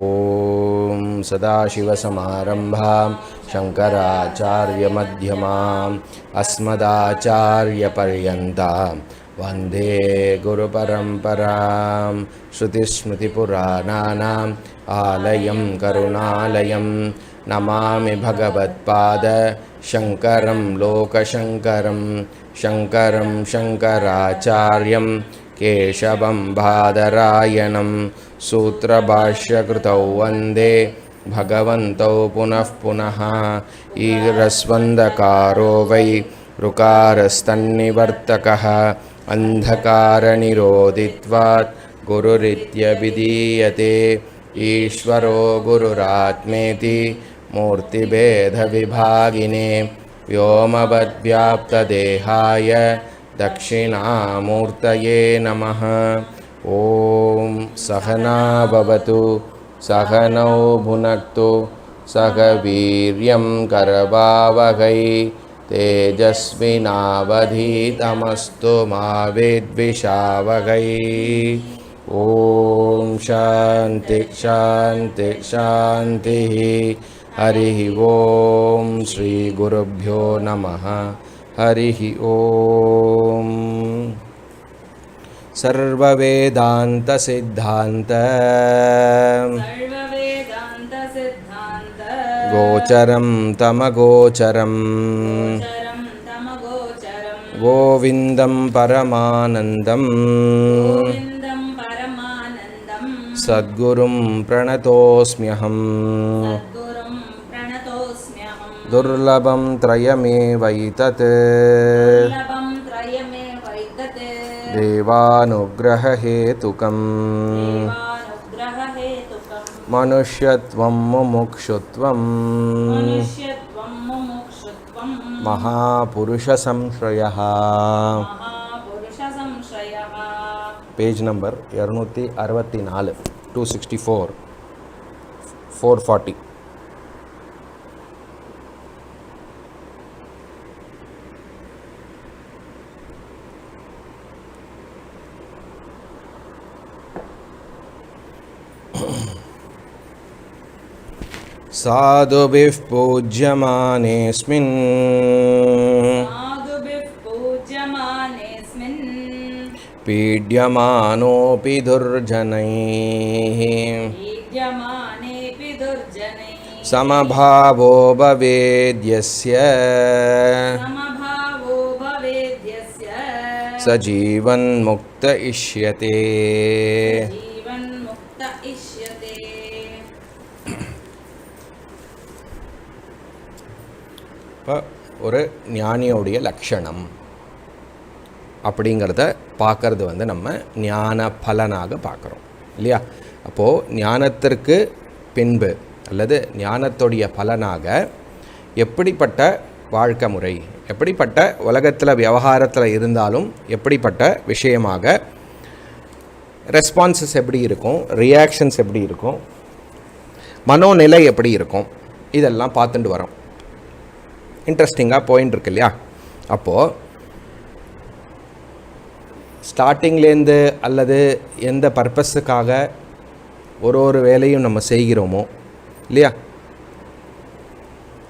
ॐ सदाशिवसमारम्भां शङ्कराचार्यमध्यमाम् अस्मदाचार्यपर्यन्तां वन्दे गुरुपरम्परां श्रुतिस्मृतिपुराणानाम् आलयं करुणालयं नमामि भगवत्पाद शङ्करं लोकशङ्करं शङ्करं शङ्कराचार्यं केशवं बादरायणं सूत्रभाष्यकृतौ वन्दे भगवन्तौ पुनः पुनः ईरस्वन्दकारो वै ऋकारस्तन्निवर्तकः अन्धकारनिरोधित्वात् गुरुरित्यभिधीयते ईश्वरो गुरुरात्मेति मूर्तिभेदविभागिने व्योमवद्व्याप्तदेहाय दक्षिणामूर्तये नमः। ॐ सहना भवतु सहनौ भुनक्तु सह वीर्यं करवावहै तेजस्विनावधीतमस्तु मा विद्विषावहै। ॐ शान्ति शान्ति शान्तिः। हरिः ॐ श्रीगुरुभ्यो नमः। हरिः ॐ सर्ववेदान्तसिद्धान्त गोचरं तमगोचरं गोविन्दं परमानन्दं सद्गुरुं प्रणतोऽस्म्यहम् दुर्लभं त्रयमेवैतत् देवानुग्ररहेतुकम् मनुष्यत्वं मुमुक्षुत्वं महापुरुषसंश्रयः। Page number 264 264 440। साधुभिः पूज्यमानेऽस्मिन् पीड्यमानोऽपि दुर्जनैः समभावो भवेद्यस्य स जीवन्मुक्त इष्यते। இப்போ ஒரு ஞானியோடைய லட்சணம் அப்படிங்கிறத பார்க்கறது வந்து நம்ம ஞான பலனாக பார்க்குறோம் இல்லையா? அப்போது ஞானத்திற்கு பின்பு அல்லது ஞானத்துடைய பலனாக எப்படிப்பட்ட வாழ்க்கை முறை, எப்படிப்பட்ட உலகத்தில் விவகாரத்தில் இருந்தாலும் எப்படிப்பட்ட விஷயமாக ரெஸ்பான்சஸ் எப்படி இருக்கும், ரியாக்ஷன்ஸ் எப்படி இருக்கும், மனோநிலை எப்படி இருக்கும், இதெல்லாம் பார்த்துட்டு வரோம். இன்ட்ரெஸ்டிங்காக போயின்னு இருக்கு இல்லையா? அப்போது ஸ்டார்டிங்லேருந்து அல்லது எந்த பர்பஸுக்காக ஒரு வேலையும் நம்ம செய்கிறோமோ இல்லையா,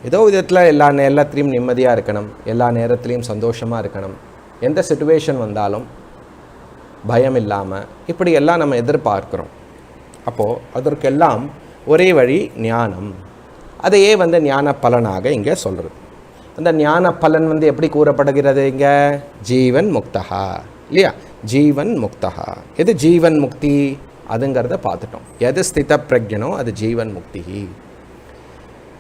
ஏதோ விதத்தில் எல்லாத்துலேயும் நிம்மதியாக இருக்கணும், எல்லா நேரத்துலேயும் சந்தோஷமாக இருக்கணும், எந்த சிச்சுவேஷன் வந்தாலும் பயம் இல்லாமல் இப்படி எல்லாம் நம்ம எதிர்பார்க்குறோம். அப்போது அதற்கெல்லாம் ஒரே வழி ஞானம். அதையே வந்து ஞான பலனாக இங்கே சொல்கிறது. அந்த ஞான பலன் வந்து எப்படி கூறப்படுகிறது இங்கே? ஜீவன் முக்தகா இல்லையா? ஜீவன் முக்தகா. எது ஜீவன் முக்தி அதுங்கிறத பார்த்துட்டோம். எது ஸ்தித பிரஜனோ அது ஜீவன் முக்தி.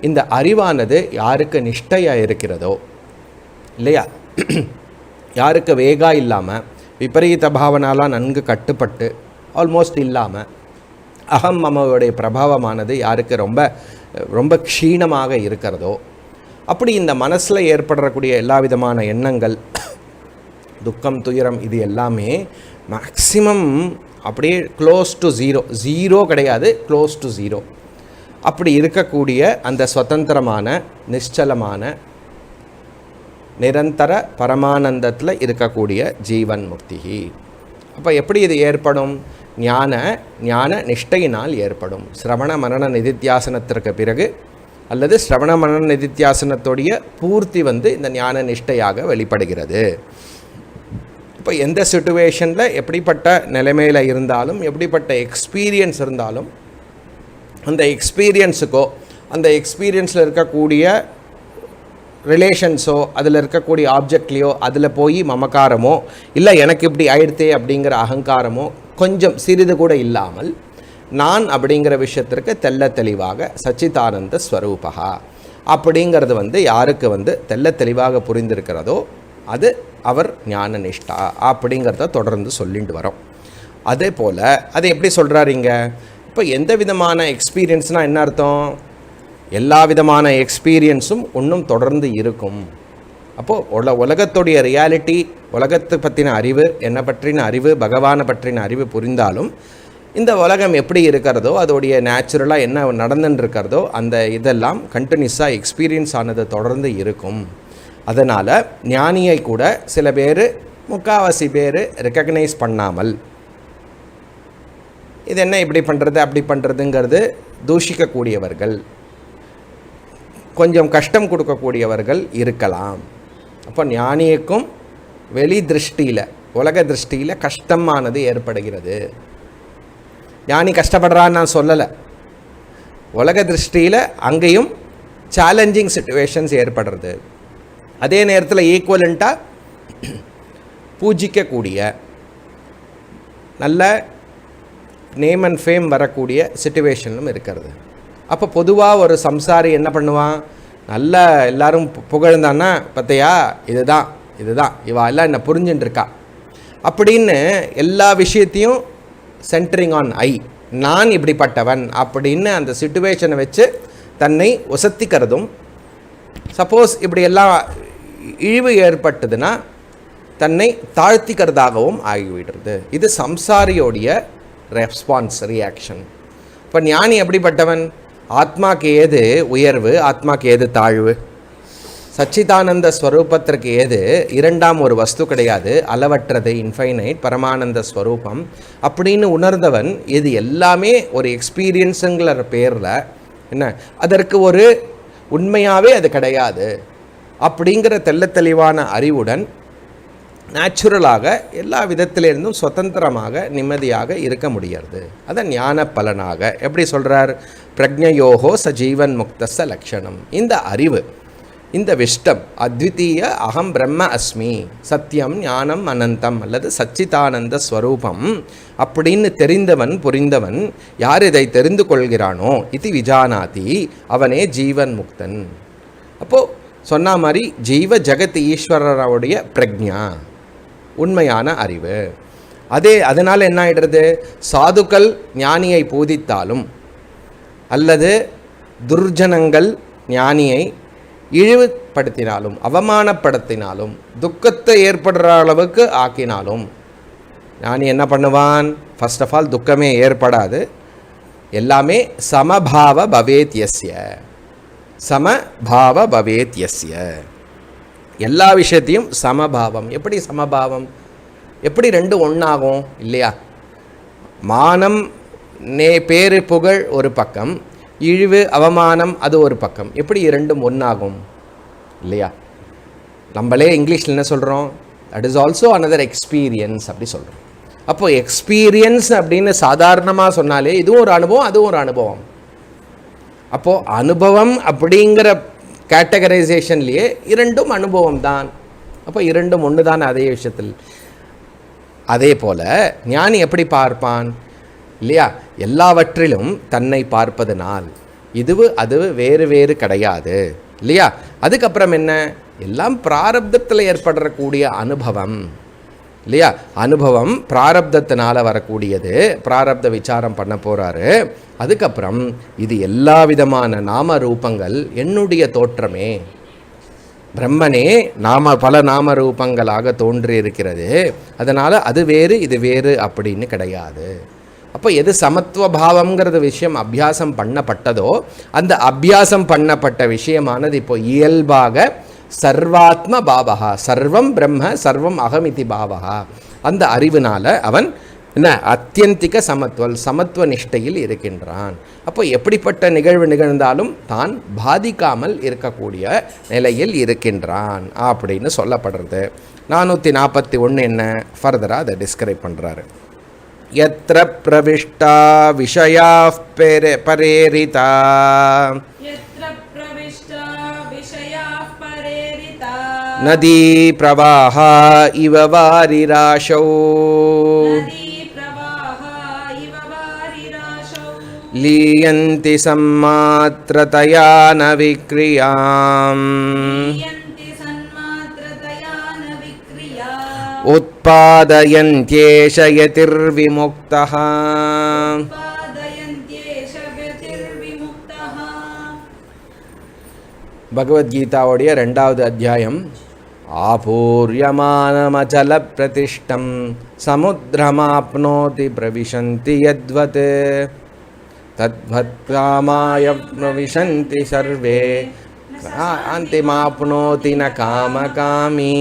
இந்த அறிவானது யாருக்கு நிஷ்டையாக இருக்கிறதோ இல்லையா, யாருக்கு வேகா இல்லாமல் விபரீத பாவனாலாம் நன்கு கட்டுப்பட்டு ஆல்மோஸ்ட் இல்லாமல் அகம் மமவுடைய பிரபாவமானது யாருக்கு ரொம்ப ரொம்ப க்ஷீணமாக இருக்கிறதோ, அப்படி இந்த மனசில் ஏற்படக்கூடிய எல்லா விதமான எண்ணங்கள், துக்கம், துயரம், இது எல்லாமே மேக்சிமம் அப்படியே க்ளோஸ் டு ஜீரோ. ஜீரோ கிடையாது, க்ளோஸ் டு ஜீரோ. அப்படி இருக்கக்கூடிய அந்த சுதந்திரமான நிశ్చலமான நிரந்தர பரமானந்தத்தில் இருக்கக்கூடிய ஜீவன் முக்தி. அப்போ எப்படி இது ஏற்படும்? ஞான நிஷ்டையினால் ஏற்படும். சிரவண மரண நிதித்தியாசனத்திற்கு பிறகு அல்லது சிரவண மரண நிதித்தியாசனத்துடைய பூர்த்தி இந்த ஞான நிஷ்டையாக வெளிப்படுகிறது. இப்போ எந்த சிச்சுவேஷனில் எப்படிப்பட்ட நிலைமையில் இருந்தாலும், எப்படிப்பட்ட எக்ஸ்பீரியன்ஸ் இருந்தாலும், அந்த எக்ஸ்பீரியன்ஸுக்கோ அந்த எக்ஸ்பீரியன்ஸில் இருக்கக்கூடிய ரிலேஷன்ஸோ அதில் இருக்கக்கூடிய ஆப்ஜெக்ட்லேயோ அதில் போய் மமக்காரமோ இல்லை எனக்கு இப்படி ஆயிடுத்தே அப்படிங்கிற அகங்காரமோ கொஞ்சம் சிறிது கூட இல்லாமல் நான் அப்படிங்கிற விஷயத்திற்கு தெல்ல தெளிவாக சச்சிதானந்த ஸ்வரூபா அப்படிங்கிறது யாருக்கு தெல்ல தெளிவாக புரிந்திருக்கிறதோ அது அவர் ஞான நிஷ்டா அப்படிங்கிறத தொடர்ந்து சொல்லிட்டு வரோம். அதே போல் அதை எப்படி சொல்கிறாருங்க? இப்போ எந்த விதமான எக்ஸ்பீரியன்ஸ்னால் என்ன அர்த்தம்? எல்லா விதமான எக்ஸ்பீரியன்ஸும் இன்னும் தொடர்ந்து இருக்கும். அப்போது உலகத்துடைய ரியாலிட்டி, உலகத்தை பற்றின அறிவு, என்னை பற்றின அறிவு, பகவானை பற்றின அறிவு புரிந்தாலும் இந்த உலகம் எப்படி இருக்கிறதோ, அதோடைய நேச்சுரலாக என்ன நடந்துன்னு இருக்கிறதோ அந்த இதெல்லாம் கண்டினியூஸாக எக்ஸ்பீரியன்ஸ் ஆனது தொடர்ந்து இருக்கும். அதனால் ஞானியை கூட சில பேர், முக்கால்வாசி பேர் ரெக்கக்னைஸ் பண்ணாமல் இது என்ன இப்படி பண்ணுறது அப்படி பண்ணுறதுங்கிறது தூஷிக்கக்கூடியவர்கள், கொஞ்சம் கஷ்டம் கொடுக்கக்கூடியவர்கள் இருக்கலாம். அப்போ ஞானியக்கும் வெளி திருஷ்டியில், உலக திருஷ்டியில் கஷ்டமானது ஏற்படுகிறது. ஞானி கஷ்டப்படுறான்னு நான் சொல்லலை. உலக திருஷ்டியில் அங்கேயும் சேலஞ்சிங் சிச்சுவேஷன்ஸ் ஏற்படுறது. அதே நேரத்தில் ஈக்குவலண்ட்டாக பூஜிக்கக்கூடிய, நல்ல நேம் அண்ட் ஃபேம் வரக்கூடிய சிச்சுவேஷனும் இருக்கிறது. அப்போ பொதுவாக ஒரு சம்சாரி என்ன பண்ணுவான்? நல்லா எல்லோரும் புகழ்ந்தான்னா, பார்த்தியா இதுதான் இவா எல்லாம் என்ன புரிஞ்சுட்டுருக்கா அப்படின்னு எல்லா விஷயத்தையும் சென்டரிங் ஆன் நான் இப்படிப்பட்டவன் அப்படின்னு அந்த சிச்சுவேஷனை வச்சு தன்னை உசத்திக்கிறதும், சப்போஸ் இப்படி எல்லாம் இழிவு ஏற்பட்டதுன்னா தன்னை தாழ்த்திக்கிறதாகவும் ஆகிவிடுறது. இது சம்சாரியோடைய ரெஸ்பான்ஸ், ரியாக்ஷன். இப்போ ஞானி எப்படிப்பட்டவன்? ஆத்மாக்கு ஏது உயர்வு, ஆத்மாக்கு ஏது தாழ்வு, சச்சிதானந்த ஸ்வரூபத்திற்கு ஏது இரண்டாம் ஒரு வஸ்து கிடையாது, அளவற்றது, இன்ஃபைனைட், பரமானந்த ஸ்வரூபம் அப்படின்னு உணர்ந்தவன் இது எல்லாமே ஒரு எக்ஸ்பீரியன்ஸுங்கிற பேரில் என்ன, அதற்கு ஒரு உண்மையாகவே அது கிடையாது அப்படிங்கிற தெள்ளத்தெளிவான அறிவுடன் நேச்சுரலாக எல்லா விதத்திலிருந்தும் சுதந்திரமாக நிம்மதியாக இருக்க முடியாது. அதை ஞான பலனாக எப்படி சொல்கிறார்? பிரக்ஞயோகோ சஜீவன் முக்தஸ லக்ஷணம். இந்த அறிவு, இந்த விஷ்டம், அத்விதீய அகம் பிரம்ம அஸ்மி, சத்தியம் ஞானம் அனந்தம் அல்லது சச்சிதானந்த ஸ்வரூபம் அப்படின்னு தெரிந்தவன், புரிந்தவன், யார் இதை தெரிந்து கொள்கிறானோ இது விஜானாதி, அவனே ஜீவன் முக்தன். அப்போது சொன்ன மாதிரி ஜீவ ஜெகத் ஈஸ்வரருடைய பிரக்ஞா, உண்மையான அறிவு. அதனால் என்ன ஆகிடுறது? சாதுக்கள் ஞானியை பூதித்தாலும் அல்லது துர்ஜனங்கள் ஞானியை இழிவுபடுத்தினாலும், அவமானப்படுத்தினாலும், துக்கத்தை ஏற்படுற அளவுக்கு ஆக்கினாலும் ஞானி என்ன பண்ணுவான்? ஃபர்ஸ்ட் ஆஃப் ஆல் துக்கமே ஏற்படாது. எல்லாமே சமபாவ பவேத்யஸ்ய, சமபாவ பவேத்யஸ்ய, எல்லா விஷயத்தையும் சமபாவம். எப்படி சமபாவம்? எப்படி ரெண்டு ஒன்றாகும் இல்லையா? மானம், பேரு புகழ் ஒரு பக்கம், இழிவு அவமானம் அது ஒரு பக்கம். எப்படி இரண்டும் ஒன்றாகும் இல்லையா? நம்மளே இங்கிலீஷில் என்ன சொல்கிறோம்? That is also another experience அப்படி சொல்கிறோம். அப்போது எக்ஸ்பீரியன்ஸ் அப்படின்னு சாதாரணமாக சொன்னாலே இதுவும் ஒரு அனுபவம், அதுவும் ஒரு அனுபவம். அப்போது அனுபவம் அப்படிங்கிற கேட்டகரைசேஷன்லேயே இரண்டும் அனுபவம் தான். அப்போ இரண்டும் ஒன்று தான் அதே விஷயத்தில். அதே போல் ஞானி எப்படி பார்ப்பான் இல்லையா? எல்லாவற்றிலும் தன்னை பார்ப்பதனால் அது வேறு வேறு கிடையாது இல்லையா? அதுக்கப்புறம் என்ன? எல்லாம் பிராரப்தத்தில் ஏற்படக்கூடிய அனுபவம் இல்லையா? அனுபவம் பிராரப்தத்தினால் வரக்கூடியது. பிராரப்த விசாரம் பண்ண போகிறாரு. அதுக்கப்புறம் இது எல்லா விதமான நாம ரூபங்கள் என்னுடைய தோற்றமே, பிரம்மனே பல நாம ரூபங்களாக தோன்றி இருக்கிறது. அதனால் அது வேறு இது வேறு அப்படின்னு கிடையாது. அப்போ எது சமத்துவ பாவம்ங்கிறது விஷயம் அபியாசம் பண்ணப்பட்டதோ அந்த அபியாசம் பண்ணப்பட்ட விஷயமானது இப்போ இயல்பாக சர்வாத்ம பாவகா, சர்வம் பிரம்ம சர்வம் அகமிதி பாவகா, அந்த அறிவினால் அவன் என்ன அத்தியந்திக சமத்துவ நிஷ்டையில் இருக்கின்றான். அப்போ எப்படிப்பட்ட நிகழ்வு நிகழ்ந்தாலும் தான் பாதிக்காமல் இருக்கக்கூடிய நிலையில் இருக்கின்றான் அப்படின்னு சொல்லப்படுறது. 441 என்ன ஃபர்தராக அதை டிஸ்கிரைப் பண்ணுறாரு. யத்ர பிரவிஷ்டா விஷயா பரேரிதா நதி பிரவாஹா இவ வாரிராஷௌ லீயந்தி சம்மாத்ரதயா ந விக்ரியாம் உத்பாதயந்த்யேஷ யதிர்விமுக்தஹ. பகவத்கீதாவுடைய 2வது அத்தியாயம். ஆபூர்யமானமச்சல பிரதிஷ்டம் சமுத்திரமாப்னோதி பிரவிசந்தி யத்வத் தத்வத் காமாய பிரவிசந்தி சர்வே அந்திமாப்னோதி ந காமகாமி.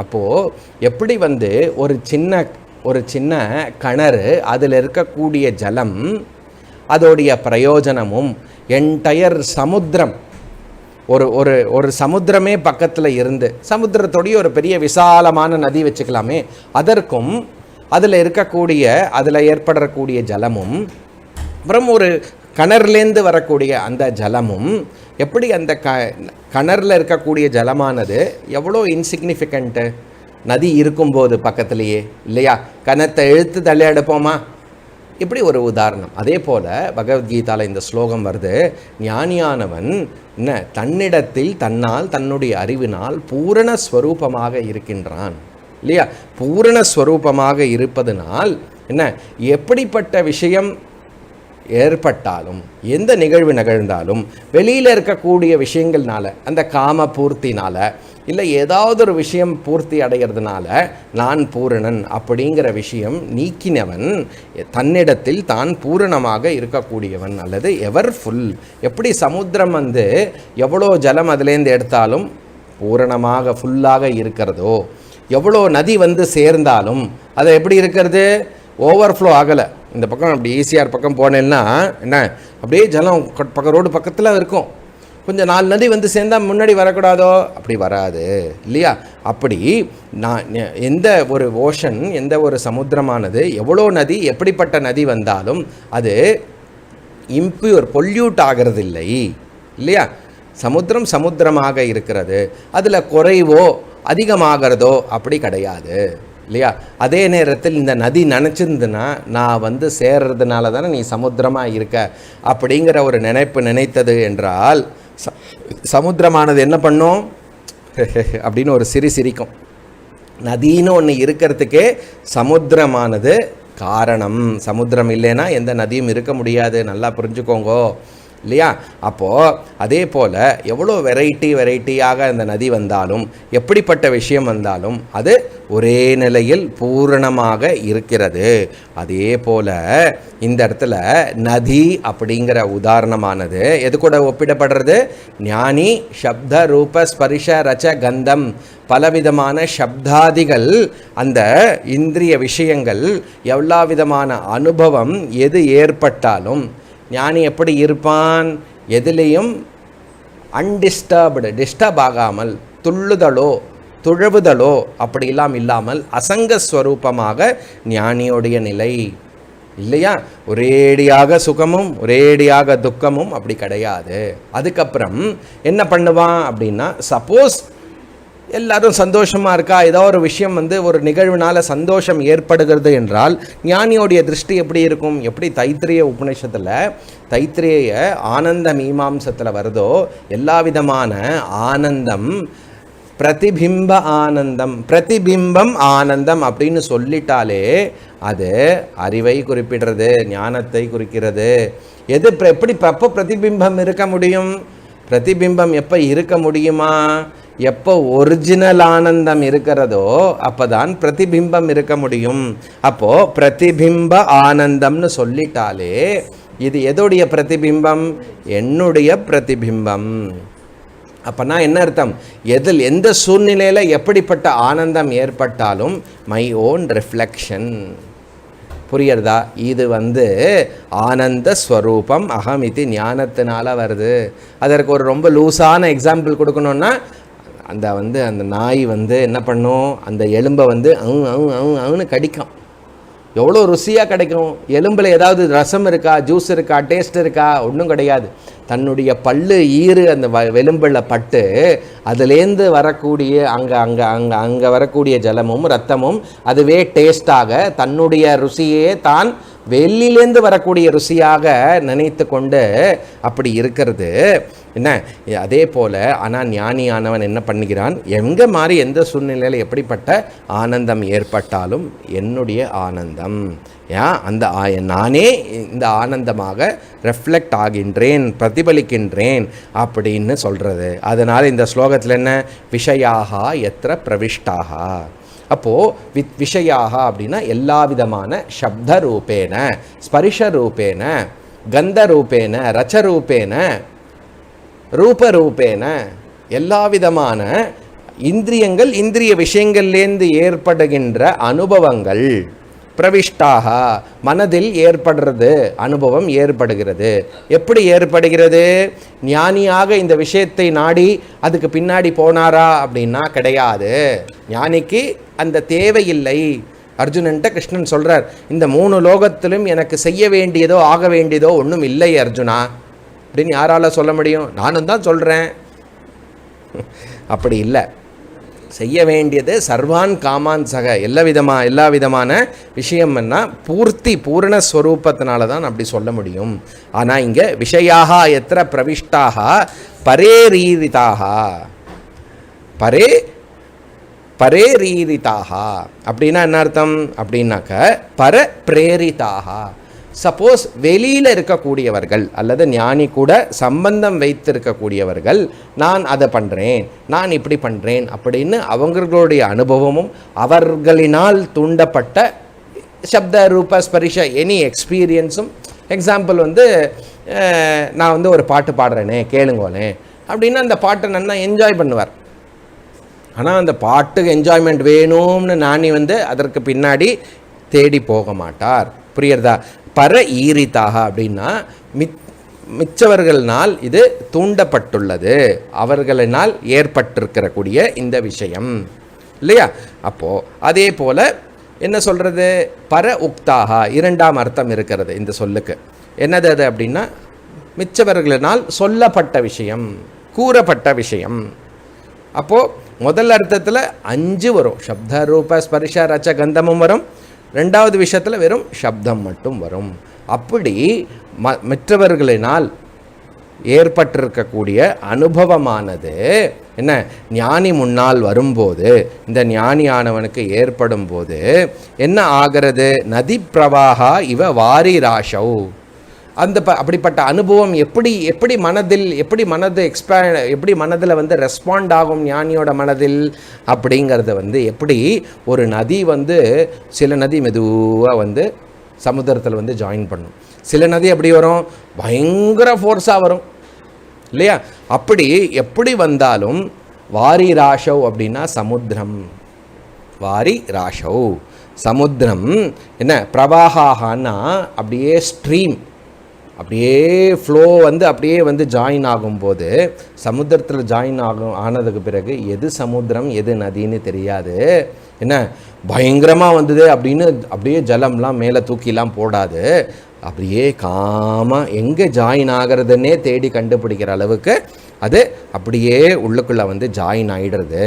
அப்போது எப்படி ஒரு சின்ன கிணறு அதில் இருக்கக்கூடிய ஜலம் அதோடைய பிரயோஜனமும் என்டையர் சமுத்திரம் ஒரு சமுத்திரமே பக்கத்தில் இருந்து சமுத்திரத்தோடைய ஒரு பெரிய விசாலமான நதி வச்சுக்கலாமே, அதற்கும் அதில் ஏற்படக்கூடிய ஜலமும் அப்புறம் ஒரு கிணறுலேருந்து வரக்கூடிய அந்த ஜலமும் எப்படி அந்த கிணறுல இருக்கக்கூடிய ஜலமானது எவ்வளோ இன்சிக்னிஃபிகண்ட்டு நதி இருக்கும்போது பக்கத்துலேயே இல்லையா, கிணத்தை இழுத்து தள்ளி எடுப்போமா, இப்படி ஒரு உதாரணம். அதே போல் பகவத்கீதாவில் இந்த ஸ்லோகம் வருது, ஞானியானவன் என்ன தன்னிடத்தில் தன்னுடைய அறிவினால் பூரணஸ்வரூபமாக இருக்கின்றான் இல்லையா. பூரணஸ்வரூபமாக இருப்பதனால் என்ன எப்படிப்பட்ட விஷயம் ஏற்பட்டாலும் எந்த நிகழ்வு நிகழ்ந்தாலும் வெளியில் இருக்கக்கூடிய விஷயங்கள்னால அந்த காம பூர்த்தினால இல்லை ஏதாவது ஒரு விஷயம் பூர்த்தி அடைகிறதுனால நான் பூரணன் அப்படிங்கிற விஷயம் நீக்கினவன் தன்னிடத்தில் தான் பூரணமாக இருக்கக்கூடியவன் அல்லது எவர் ஃபுல். எப்படி சமுத்திரம் எவ்வளோ ஜலம் அதுலேருந்து எடுத்தாலும் பூரணமாக ஃபுல்லாக இருக்கிறதோ, எவ்வளோ நதி சேர்ந்தாலும் அது எப்படி இருக்கிறது ஓவர்ஃப்ளோ ஆகலை. இந்த பக்கம் அப்படி ஈசிஆர் பக்கம் போனேன்னா என்ன அப்படியே ஜலம் ரோடு பக்கத்தில் இருக்கும், கொஞ்சம் 4 நதி சேர்ந்தால் முன்னாடி வரக்கூடாதோ, அப்படி வராது இல்லையா. அப்படி எந்த ஒரு ஓஷன் எந்த ஒரு சமுத்திரமானது எவ்வளோ நதி எப்படிப்பட்ட நதி வந்தாலும் அது இம்பியூர் பொல்யூட் ஆகிறது இல்லை இல்லையா. சமுத்திரமாக இருக்கிறது, அதில் குறைவோ அதிகமாகிறதோ அப்படி கிடையாது இல்லையா. அதே நேரத்தில் இந்த நதி நினச்சிருந்துன்னா நான் சேர்றதுனால தானே நீ சமுத்திரமாக இருக்க அப்படிங்கிற ஒரு நினைத்தது என்றால் சமுத்திரமானது என்ன பண்ணும் அப்படின்னு ஒரு சிரிக்கும். நதின்னு ஒன்று இருக்கிறதுக்கே சமுத்திரமானது காரணம். சமுத்திரம் இல்லைன்னா எந்த நதியும் இருக்க முடியாது, நல்லா புரிஞ்சுக்கோங்கோ இல்லையா. அப்போது அதே போல் எவ்வளோ வெரைட்டியாக அந்த நதி வந்தாலும் எப்படிப்பட்ட விஷயம் வந்தாலும் அது ஒரே நிலையில் பூரணமாக இருக்கிறது. அதே போல் இந்த இடத்துல நதி அப்படிங்கிற உதாரணமானது எது கூட ஒப்பிடப்படுறது, ஞானி சப்த ரூப ஸ்பரிஷ ரச்ச கந்தம் பலவிதமான சப்தாதிகள் அந்த இந்திரிய விஷயங்கள் எல்லா விதமான அனுபவம் எது ஏற்பட்டாலும் ஞானி எப்படி இருப்பான், எதிலையும் டிஸ்டர்ப் ஆகாமல் துழவுதலோ அப்படிலாம் இல்லாமல் அசங்கஸ்வரூபமாக ஞானியோடைய நிலை இல்லையா. ஒரேடியாக சுகமும் ஒரேடியாக துக்கமும் அப்படி கிடையாது. அதுக்கப்புறம் என்ன பண்ணுவான் அப்படின்னா, சப்போஸ் எல்லாரும் சந்தோஷமாக இருக்கா, ஏதோ ஒரு விஷயம் ஒரு நிகழ்வுனால சந்தோஷம் ஏற்படுகிறது என்றால் ஞானியோடைய திருஷ்டி எப்படி இருக்கும், எப்படி தைத்திரிய உபநிஷத்தில் தைத்திரிய ஆனந்த மீமாம்சத்தில் வருதோ எல்லா விதமான ஆனந்தம் பிரதிபிம்பம் ஆனந்தம் அப்படின்னு சொல்லிட்டாலே அது அறிவை குறிப்பிடுறது, ஞானத்தை குறிக்கிறது. எப்படி எப்போ பிரதிபிம்பம் இருக்க முடியும், பிரதிபிம்பம் எப்போ இருக்க முடியுமா, எப்போ ஒரிஜினல் ஆனந்தம் இருக்கிறதோ அப்போதான் பிரதிபிம்பம் இருக்க முடியும். அப்போது பிரதிபிம்ப ஆனந்தம்னு சொல்லிட்டாலே இது எதோடைய பிரதிபிம்பம், என்னுடைய பிரதிபிம்பம். அப்போனா என்ன அர்த்தம், எந்த சூழ்நிலையில் எப்படிப்பட்ட ஆனந்தம் ஏற்பட்டாலும் மை ஓன் ரிஃப்ளெக்ஷன். புரியுறதா? இது ஆனந்த ஸ்வரூபம் அகமிதி ஞானத்தினால வருது. அதற்கு ஒரு ரொம்ப லூஸான எக்ஸாம்பிள் கொடுக்கணுன்னா, அந்த அந்த நாய் என்ன பண்ணும், அந்த எலும்பை அவனு கடிக்கும். எவ்வளோ ருசியாக கிடைக்கும். எலும்பில் ஏதாவது ரசம் இருக்கா, ஜூஸ் இருக்கா, டேஸ்ட் இருக்கா? ஒன்றும் கிடையாது. தன்னுடைய பல்லு ஈறு அந்த எலும்பில் பட்டு அதுலேருந்து வரக்கூடிய அங்கே வரக்கூடிய ஜலமும் ரத்தமும் அதுவே டேஸ்டாக தன்னுடைய ருசியே தான் வெளியிலேருந்து வரக்கூடிய ருசியாக நினைத்து கொண்டு அப்படி இருக்கிறது என்ன. அதே போல் ஆனால் ஞானியானவன் என்ன பண்ணுகிறான், எங்கே மாதிரி எந்த சூழ்நிலையில் எப்படிப்பட்ட ஆனந்தம் ஏற்பட்டாலும் என்னுடைய ஆனந்தம் அந்த நானே இந்த ஆனந்தமாக ரெஃப்ளெக்ட் ஆகின்றேன், பிரதிபலிக்கின்றேன் அப்படின்னு சொல்கிறது. அதனால் இந்த ஸ்லோகத்தில் என்ன, விஷயாக எத்திர பிரவிஷ்டாக. அப்போது விஷயாக அப்படின்னா எல்லா விதமான சப்த ரூபேன, ஸ்பரிஷ ரூபேன, கந்த ரூபேன, ரச்சரூபேன, ரூபரூபேன எல்லா விதமான இந்திரியங்கள், இந்திரிய விஷயங்கள்லேருந்து ஏற்படுகின்ற அனுபவங்கள் பிரவிஷ்டாக மனதில் ஏற்படுறது, அனுபவம் ஏற்படுகிறது. எப்படி ஏற்படுகிறது? ஞானியாக இந்த விஷயத்தை நாடி அதுக்கு பின்னாடி போனாரா அப்படின்னா கிடையாது. ஞானிக்கு அந்த தேவையில்லை. அர்ஜுனன்ட்ட கிருஷ்ணன் சொல்கிறார், இந்த 3 லோகத்திலும் எனக்கு செய்ய வேண்டியதோ ஆக வேண்டியதோ ஒன்றும் இல்லை அர்ஜுனா அப்படின்னு யாரால சொல்ல முடியும்? நானும் தான் சொல்கிறேன். அப்படி இல்லை. செய்ய வேண்டியது சர்வான் காமான் சக, எல்லா விதமான விஷயம்னா பூர்ணஸ்வரூபத்தினால தான் அப்படி சொல்ல முடியும். ஆனால் இங்கே விஷயாக எத்திர பிரவிஷ்டாக பரேரீரிதாக, பரேரீரிதாக அப்படின்னா என்ன அர்த்தம் அப்படின்னாக்க பர பிரேரிதாக. சப்போஸ் வெளியில் இருக்கக்கூடியவர்கள் அல்லது ஞானி கூட சம்பந்தம் வைத்திருக்கக்கூடியவர்கள், நான் அதை பண்ணுறேன், நான் இப்படி பண்ணுறேன் அப்படின்னு அவர்களுடைய அனுபவமும் அவர்களினால் தூண்டப்பட்ட சப்த ரூப ஸ்பரிஷ எனி எக்ஸ்பீரியன்ஸும். எக்ஸாம்பிள் நான் ஒரு பாட்டு பாடுறேனே கேளுங்கோனே அப்படின்னா அந்த பாட்டை நல்லா என்ஜாய் பண்ணுவார். ஆனால் அந்த பாட்டுக்கு என்ஜாய்மெண்ட் வேணும்னு ஞானி அதற்கு பின்னாடி தேடி போக மாட்டார். புரியுறதா? பர ஈரிதாக அப்படின்னா மிச்சவர்களால் இது தூண்டப்பட்டுள்ளது, அவர்களினால் ஏற்பட்டிருக்கக்கூடிய இந்த விஷயம் இல்லையா? அப்போது அதே போல் என்ன சொல்கிறது, பர உக்தாக இரண்டாம் அர்த்தம் இருக்கிறது இந்த சொல்லுக்கு. என்னது அது அப்படின்னா மிச்சவர்களினால் சொல்லப்பட்ட விஷயம், கூறப்பட்ட விஷயம். அப்போது முதல் அர்த்தத்தில் 5 வரும், சப்த ரூப ஸ்பரிஷ ரச்ச கந்தமும் வரும். ரெண்டாவது விஷயத்தில் வெறும் சப்தம் மட்டும் வரும். அப்படி மற்றவர்களினால் ஏற்பட்டிருக்கக்கூடிய அனுபவமானது என்ன, ஞானி முன்னால் வரும்போது, இந்த ஞானியானவனுக்கு ஏற்படும் போது என்ன ஆகிறது, நதி பிரவாகா இவ வாரி ராஷௌ. அப்படிப்பட்ட அனுபவம் எப்படி மனதில் ரெஸ்பாண்ட் ஆகும் ஞானியோட மனதில் அப்படிங்கிறது எப்படி ஒரு நதி சில நதி மெதுவாக சமுத்திரத்தில் ஜாயின் பண்ணும், சில நதி எப்படி வரும், பயங்கர ஃபோர்ஸாக வரும் இல்லையா? அப்படி எப்படி வந்தாலும் வாரி ராஷௌ அப்படின்னா சமுத்திரம், வாரி ராஷௌ சமுத்திரம் என்ன, பிரவாகான்னா அப்படியே ஸ்ட்ரீம், அப்படியே ஃப்ளோ அப்படியே ஜாயின் ஆகும்போது சமுத்திரத்தில் ஜாயின் ஆனதுக்கு பிறகு எது சமுத்திரம் எது நதின்னு தெரியாது. என்ன பயங்கரமாக வந்தது அப்படின்னு அப்படியே ஜலம்லாம் மேலே தூக்கிலாம் போடாது, அப்படியே காமாக எங்கே ஜாயின் ஆகிறதுன்னே தேடி கண்டுபிடிக்கிற அளவுக்கு அது அப்படியே உள்ளுக்குள்ளே ஜாயின் ஆகிடுறது.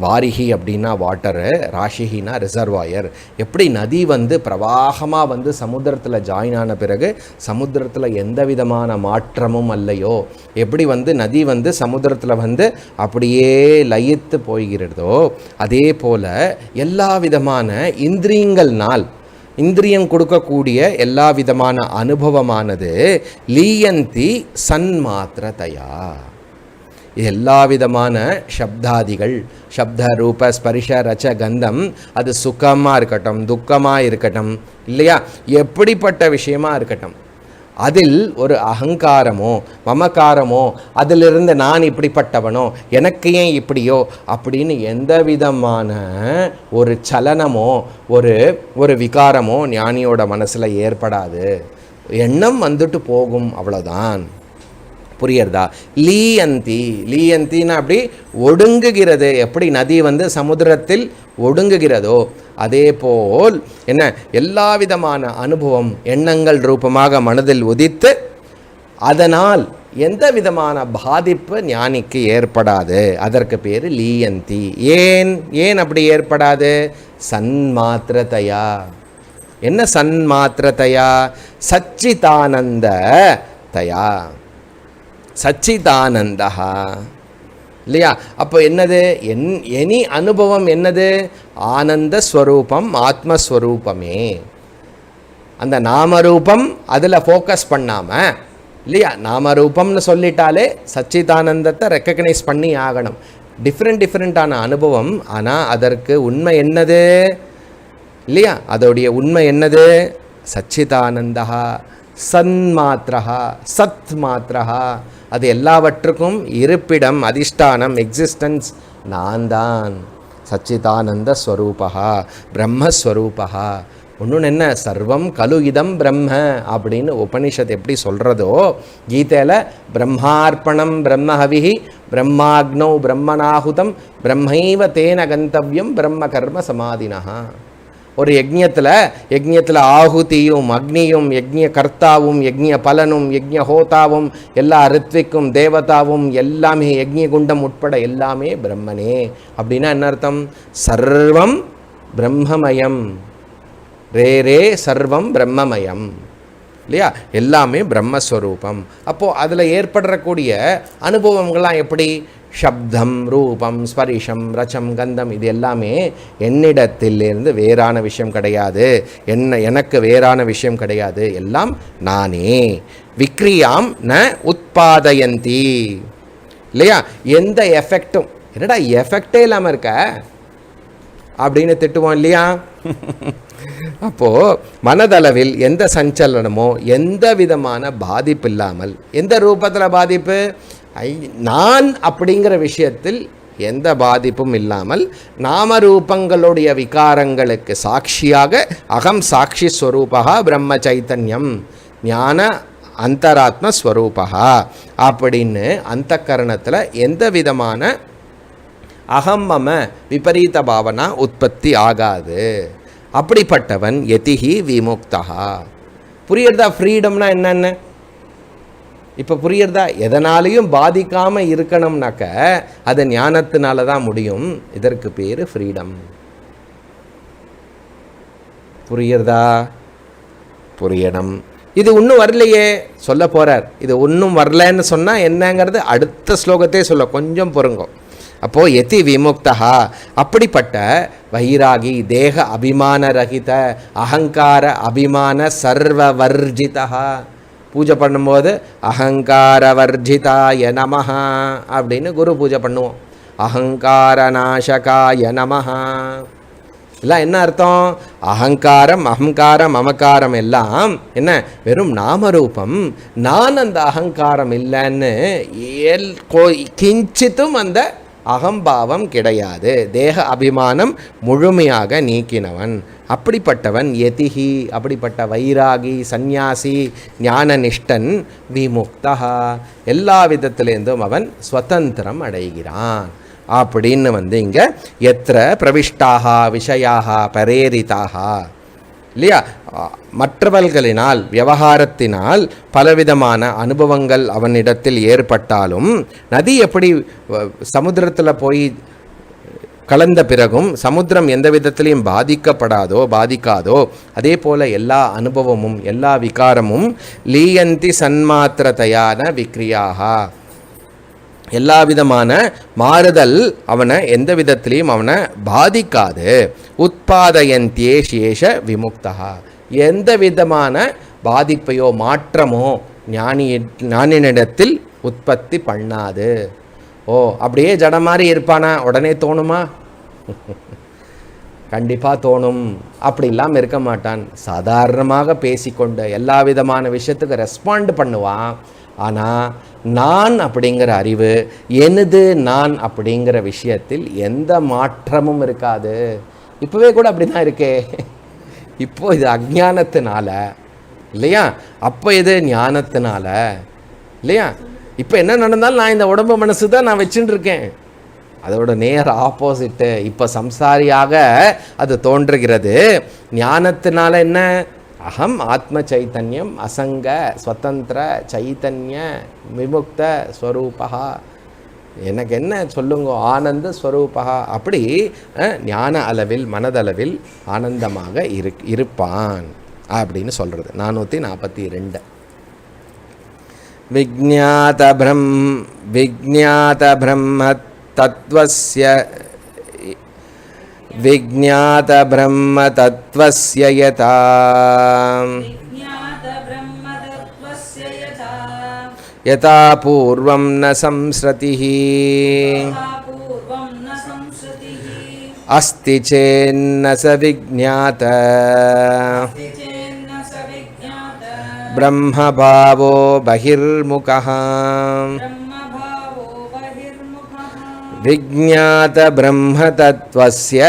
வாரிகி அப்படின்னா வாட்டரு, ராஷிகினா ரிசர்வாயர். எப்படி நதி பிரவாகமாக சமுத்திரத்தில் ஜாயின் ஆன பிறகு சமுத்திரத்தில் எந்த விதமான மாற்றமும் அல்லையோ, எப்படி நதி சமுத்திரத்தில் அப்படியே லயித்து போகிறதோ, அதே போல் எல்லா விதமான இந்திரியம் கொடுக்கக்கூடிய எல்லா விதமான அனுபவமானது லீயந்தி சன்மாத்திரதையா. எல்லா விதமான சப்தாதிகள், சப்த ரூப ஸ்பரிஷ ரச்ச கந்தம், அது சுகமாக இருக்கட்டும் துக்கமாக இருக்கட்டும் இல்லையா, எப்படிப்பட்ட விஷயமா இருக்கட்டும், அதில் ஒரு அகங்காரமோ மமகாரமோ, அதிலிருந்து நான் இப்படிப்பட்டவனோ, எனக்கு ஏன் இப்படியோ அப்படின்னு எந்த விதமான ஒரு சலனமோ ஒரு விகாரமோ ஞானியோட மனசில் ஏற்படாது. எண்ணம் வந்துட்டு போகும், அவ்வளோதான். புரியறதா? லீயந்தின்னா அப்படி ஒடுங்குகிறது. எப்படி நதி சமுத்திரத்தில் ஒடுங்குகிறதோ அதே போல் என்ன எல்லா விதமான அனுபவம் எண்ணங்கள் ரூபமாக மனதில் உதித்து அதனால் எந்த விதமான பாதிப்பு ஞானிக்கு ஏற்படாது. அதற்கு பேர் லீயந்தி. ஏன் அப்படி ஏற்படாது? சன்மாத்திரதையா. என்ன சன்மாத்திரதையா? சச்சிதானந்த தயா, சச்சிதானந்தா இல்லையா? அப்போ என்னது? எனி அனுபவம் என்னது? ஆனந்த ஸ்வரூபம், ஆத்மஸ்வரூபமே. அந்த நாமரூபம் அதில் ஃபோக்கஸ் பண்ணாமல் இல்லையா? நாமரூபம்னு சொல்லிட்டாலே சச்சிதானந்தத்தை ரெக்கக்னைஸ் பண்ணி ஆகணும். டிஃப்ரெண்ட்டான அனுபவம், ஆனால் அதற்கு உண்மை என்னது இல்லையா? அதோடைய உண்மை என்னது? சச்சிதானந்தா, சன்மாத்திரா, சத் மாத்திரா. அது எல்லாவற்றுக்கும் இருப்பிடம், அதிஷ்டானம், எக்ஸிஸ்டன்ஸ் நான் தான். சச்சிதானந்த ஸ்வரூபா, பிரம்மஸ்வரூபா. ஒன்று என்ன? சர்வம் கலு இதம் பிரம்ம அப்படின்னு உபனிஷத் எப்படி சொல்கிறதோ, கீதையில் பிரம்மார்ப்பணம் பிரம்மஹவிஹி பிரம்மாக்னௌ பிரம்மநாகுதம் பிரம்மைவ தேன கந்தவ்யம் பிரம்ம கர்ம சமாதினா. ஒரு யஜ்ஞத்தில் ஆகுதியும் அக்னியும் யஜ்ஞ கர்த்தாவும் யஜ்ஞ பலனும் யஜ்ஞ ஹோதாவும் எல்லா ரித்விக்கும் தேவதாவும் எல்லாமே யஜ்ஞ குண்டம் உட்பட எல்லாமே பிரம்மனே. அப்படின்னா என்ன அர்த்தம்? சர்வம் பிரம்மமயம். ரே சர்வம் பிரம்மமயம் இல்லையா? எல்லாமே பிரம்மஸ்வரூபம். அப்போது அதில் ஏற்படக்கூடிய அனுபவங்கள்லாம் எப்படி? சப்தம், ரூபம், ஸ்பரிஷம், ரச்சம், கந்தம், இது எல்லாமே என்னிடத்திலிருந்து வேறான விஷயம் கிடையாது. எனக்கு வேறான விஷயம் கிடையாது. எல்லாம் நானே. விக்ரியாம் ந உத்பாதயந்தி இல்லையா? எந்த எஃபெக்டும், என்னடா எஃபெக்டே இல்லாமல் இருக்க அப்படின்னு திட்டுவோம் இல்லையா? அப்போது மனதளவில் எந்த சஞ்சலனமோ எந்த விதமான பாதிப்பு இல்லாமல், எந்த ரூபத்தில் பாதிப்பு? நான் அப்படிங்கிற விஷயத்தில் எந்த பாதிப்பும் இல்லாமல் நாமரூபங்களுடைய விகாரங்களுக்கு சாட்சியாக அகம் சாட்சி ஸ்வரூபா பிரம்ம சைத்தன்யம் ஞான அந்தராத்ம ஸ்வரூபா அப்படின்னு அந்த கரணத்தில் எந்த விதமான அகம் மம விபரீத பாவனா உற்பத்தி ஆகாது. அப்படிப்பட்டவன் யதிஹி விமுக்தா. புரியுறதா? ஃப்ரீடம்னா என்னென்ன இப்போ புரியுறதா? எதனாலையும் பாதிக்காமல் இருக்கணும்னாக்க அது ஞானத்தினால தான் முடியும். இதற்கு பேர் ஃப்ரீடம். புரியுறதா? புரியணும். இது இன்னும் வரலையே சொல்ல போகிறார். இது இன்னும் வரலன்னு சொன்னால் என்னங்கிறது அடுத்த ஸ்லோகத்தே சொல்ல, கொஞ்சம் பொறுங்கோ. அப்போது யதி விமுக்தா, அப்படிப்பட்ட வைராகி, தேக அபிமான ரகித, அகங்கார அபிமான சர்வவர்ஜிதா. பூஜை பண்ணும்போது அகங்காரவர்ஜிதாய நமஹ அப்படின்னு குரு பூஜை பண்ணுவோம். அகங்கார நாசகாய நமஹ. எல்லாம் என்ன அர்த்தம்? அகங்காரம், அகங்காரம், மமக்காரம் எல்லாம் என்ன? வெறும் நாமரூபம். நான் அந்த அகங்காரம் இல்லைன்னு கிஞ்சித்தும் அந்த அகம்பாவம் கிடையாது. தேக அபிமானம் முழுமையாக நீக்கினவன். அப்படிப்பட்டவன் யதிஹி, அப்படிப்பட்ட வைராகி, சந்நியாசி, ஞானனிஷ்டன், விமுக்தா, எல்லா விதத்திலேருந்தும் அவன் ஸ்வதந்திரம் அடைகிறான். அப்படின்னு இங்கே எத்திர பிரவிஷ்டாக விஷயாக பரேரிதாக இல்லையா? மற்றவர்களினால் விவகாரத்தினால் பலவிதமான அனுபவங்கள் அவனிடத்தில் ஏற்பட்டாலும், நதி எப்படி சமுத்திரத்தில் போய் கலந்த பிறகும் சமுத்திரம் எந்த விதத்திலையும் பாதிக்காதோ அதே போல் எல்லா அனுபவமும் எல்லா விகாரமும் லீயந்தி சன்மாத்திரதையான விக்ரியாக, எல்லா விதமான மாறுதல் அவனை எந்த விதத்திலையும் அவனை பாதிக்காது. உத்பாதயந்தியே சேஷ விமுக்தா, எந்த விதமான பாதிப்பையோ மாற்றமோ ஞானியினிடத்தில் உற்பத்தி பண்ணாது. ஓ, அப்படியே ஜட மாதிரி இருப்பானா உடனே தோணுமா? கண்டிப்பாக தோணும். அப்படி இல்லாமல் இருக்க மாட்டான். சாதாரணமாக பேசிக்கொண்டு எல்லா விதமான விஷயத்துக்கு ரெஸ்பாண்ட் பண்ணுவான். ஆனால் நான் அப்படிங்கிற அறிவு, எனது நான் அப்படிங்கிற விஷயத்தில் எந்த மாற்றமும் இருக்காது. இப்போவே கூட அப்படி தான் இருக்கே. இப்போ இது அஞ்ஞானத்தினால இல்லையா, அப்போ இது ஞானத்தினால இல்லையா. இப்போ என்ன நடந்தாலும் நான் இந்த உடம்பு மனசு தான் நான் வச்சுட்டு இருக்கேன். அதோட நேர் ஆப்போசிட்டு இப்போ சம்சாரியாக அது தோன்றுகிறது. ஞானத்தினால என்ன, அகம் ஆத்ம சைத்தன்யம் அசங்க ஸ்வதந்திர சைத்தன்ய விமுக்த ஸ்வரூபா, எனக்கு என்ன சொல்லுங்க, ஆனந்த ஸ்வரூபா. அப்படி ஞான அளவில் மனதளவில் ஆனந்தமாக இருப்பான் அப்படின்னு சொல்கிறது. 442 விஜ்ஞாத பிரம்ம தத்வஸ்ய விஜ்ஞாத பிரம்ம தத்வஸ்ய யதா பூர்வம் ந சம்ஸ்ருதிஹி அஸ்தி சேன்ன ச விஜ்ஞாத பிரம்மபாவோ பகிர்முகः விஜ்ஞாத பிரம்ம தத்வஸ்ய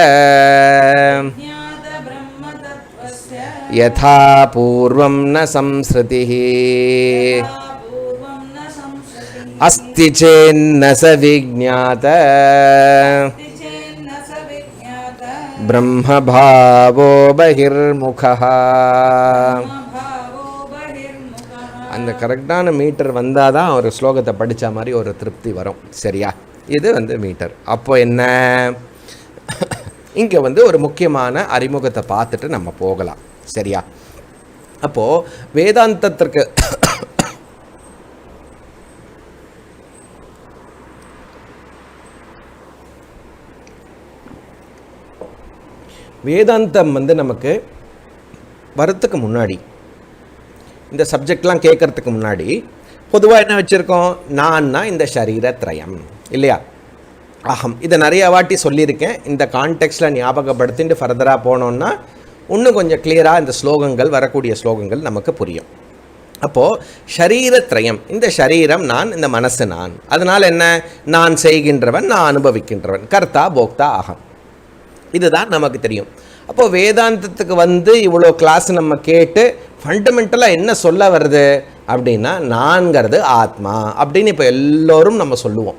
யதா பூர்வம் ந சம்ஸ்ருதிஹி அஸ்தி சேன்ன ச விஜ்ஞாத பிரம்மபாவோ பகிர்முகः. அந்த கரெக்டான மீட்டர் வந்தால் தான் ஒரு ஸ்லோகத்தை படித்த மாதிரி ஒரு திருப்தி வரும். சரியா, இது மீட்டர். அப்போ என்ன, இங்கே ஒரு முக்கியமான அறிமுகத்தை பார்த்துட்டு நம்ம போகலாம். சரியா, அப்போது வேதாந்தத்திற்கு வேதாந்தம் நமக்கு வரத்துக்கு முன்னாடி, இந்த சப்ஜெக்ட்லாம் கேட்கறதுக்கு முன்னாடி பொதுவாக என்ன வச்சுருக்கோம், நான்னா இந்த சரீரத்ரயம் இல்லையா, அகம். இதை நிறைய வாட்டி சொல்லியிருக்கேன். இந்த கான்டெக்ஸ்டில் ஞாபகப்படுத்திட்டு ஃபர்தராக போனோன்னா இன்னும் கொஞ்சம் கிளியராக இந்த ஸ்லோகங்கள், வரக்கூடிய ஸ்லோகங்கள் நமக்கு புரியும். அப்போது ஷரீரத்ரயம், இந்த ஷரீரம் நான், இந்த மனசு நான். அதனால் என்ன, நான் செய்கின்றவன், நான் அனுபவிக்கின்றவன், கர்த்தா போக்தா அகம். இதுதான் நமக்கு தெரியும். அப்போது வேதாந்தத்துக்கு இவ்வளோ கிளாஸ் நம்ம கேட்டு ஃபண்டமெண்டலாக என்ன சொல்ல வருது அப்படின்னா, நான்கிறது ஆத்மா அப்படின்னு இப்போ எல்லோரும் நம்ம சொல்லுவோம்.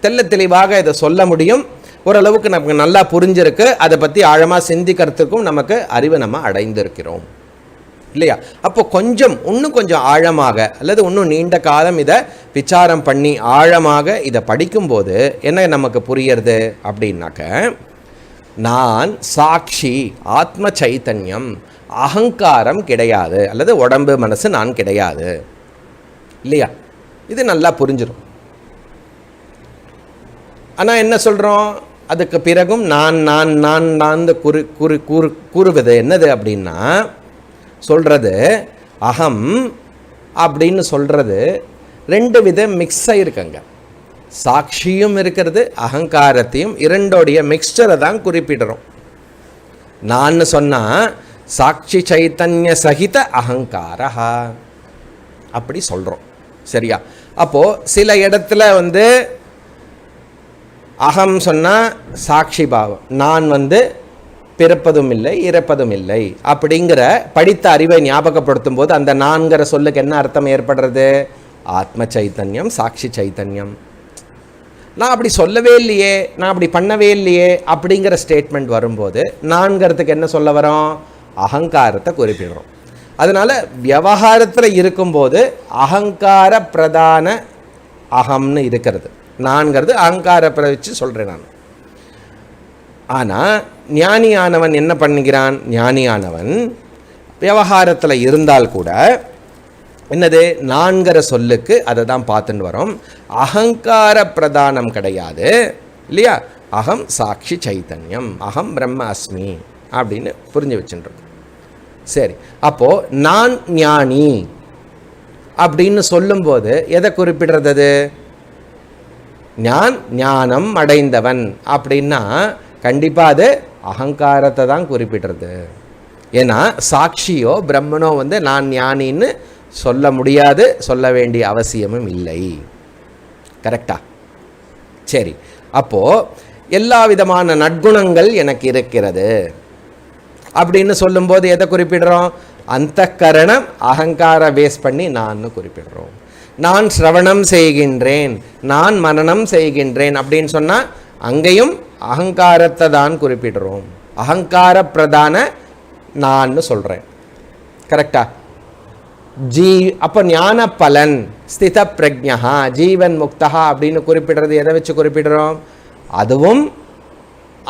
தெல்ல தெளிவாக இதை சொல்ல முடியும். ஓரளவுக்கு நமக்கு நல்லா புரிஞ்சிருக்கு. அதை பற்றி ஆழமாக சிந்திக்கிறதுக்கும் நமக்கு அறிவு நம்ம அடைந்திருக்கிறோம் இல்லையா. அப்போ இன்னும் கொஞ்சம் ஆழமாக, அல்லது இன்னும் நீண்ட காலம் இதை விசாரம் பண்ணி ஆழமாக இதை படிக்கும்போது என்ன நமக்கு புரியறது அப்படின்னாக்க, நான் சாட்சி, ஆத்ம சைத்தன்யம், அகங்காரம் கிடையாது, அல்லது உடம்பு மனசு நான் கிடையாது இல்லையா. இது நல்லா புரிஞ்சிடும். ஆனால் என்ன சொல்கிறோம், அதுக்கு பிறகும் நான் நான் நான் நான் கூறுவது என்னது அப்படின்னா, சொல்கிறது அகம் அப்படின்னு சொல்கிறது ரெண்டு வித மிக்ஸ் ஆகிருக்கங்க. சாட்சியும் இருக்கிறது, அகங்காரத்தையும், இரண்டோடைய மிக்சரை தான் குறிப்பிடுறோம். நான் சொன்னால் சாட்சி சைத்தன்ய சகித அகங்காரா அப்படி சொல்கிறோம். சரியா, அப்போது சில இடத்துல அகம் சொன்னால் சாட்சி பாவம், நான் பிறப்பதும் இல்லை இறப்பதும் இல்லை அப்படிங்கிற படித்த அறிவை ஞாபகப்படுத்தும் போது அந்த நான்கிற சொல்லுக்கு என்ன அர்த்தம் ஏற்படுறது, ஆத்ம சைத்தன்யம், சாட்சி சைத்தன்யம். நான் அப்படி சொல்லவே இல்லையே, நான் அப்படி பண்ணவே இல்லையே அப்படிங்கிற ஸ்டேட்மெண்ட் வரும்போது நான்கிறதுக்கு என்ன சொல்ல வரோம், அகங்காரத்தை குறிப்பிடுறோம். அதனால் விவகாரத்தில் இருக்கும்போது அகங்கார பிரதான அகம்னு இருக்கிறது. நான்கிறது அகங்காரத்தை வச்சு சொல்கிறேன் நான். ஆனால் ஞானியானவன் என்ன பண்ணுகிறான், ஞானியானவன் விவகாரத்தில் இருந்தால் கூட என்னது, நான்கிற சொல்லுக்கு அதை தான் பார்த்துட்டு வரோம். அகங்கார பிரதானம் கிடையாது இல்லையா. அகம் சாட்சி சைத்தன்யம், அகம் பிரம்ம அஸ்மி அப்படின்னு புரிஞ்சு வச்சுன்றது. சரி, அப்போது நான் ஞானி அப்படின்னு சொல்லும்போது எதை குறிப்பிடுறது, ஞானம் அடைந்தவன் அப்படின்னா கண்டிப்பாக அது அகங்காரத்தை தான் குறிப்பிடுறது. ஏன்னா சாட்சியோ பிரம்மனோ நான் ஞானின்னு சொல்ல முடியாது, சொல்ல வேண்டிய அவசியமும் இல்லை. கரெக்டா? சரி, அப்போது எல்லா விதமான நற்குணங்கள் எனக்கு இருக்கிறது அப்படின்னு சொல்லும்போது எதை குறிப்பிடுறோம்? அந்தக்கரணம் அகங்கார பேஸ் பண்ணி நான் குறிப்பிடுறோம். நான் சிரவணம் செய்கின்றேன், நான் மனனம் செய்கின்றேன் அப்படின்னு சொன்னால் அங்கேயும் அகங்காரத்தை தான் குறிப்பிடுறோம். அகங்கார பிரதான நான் சொல்கிறேன். கரெக்டா? அப்போ ஞான பலன் ஸ்தித பிரஜா ஜீவன் முக்தா அப்படின்னு குறிப்பிடுறது எதை வச்சு குறிப்பிடுறோம்? அதுவும்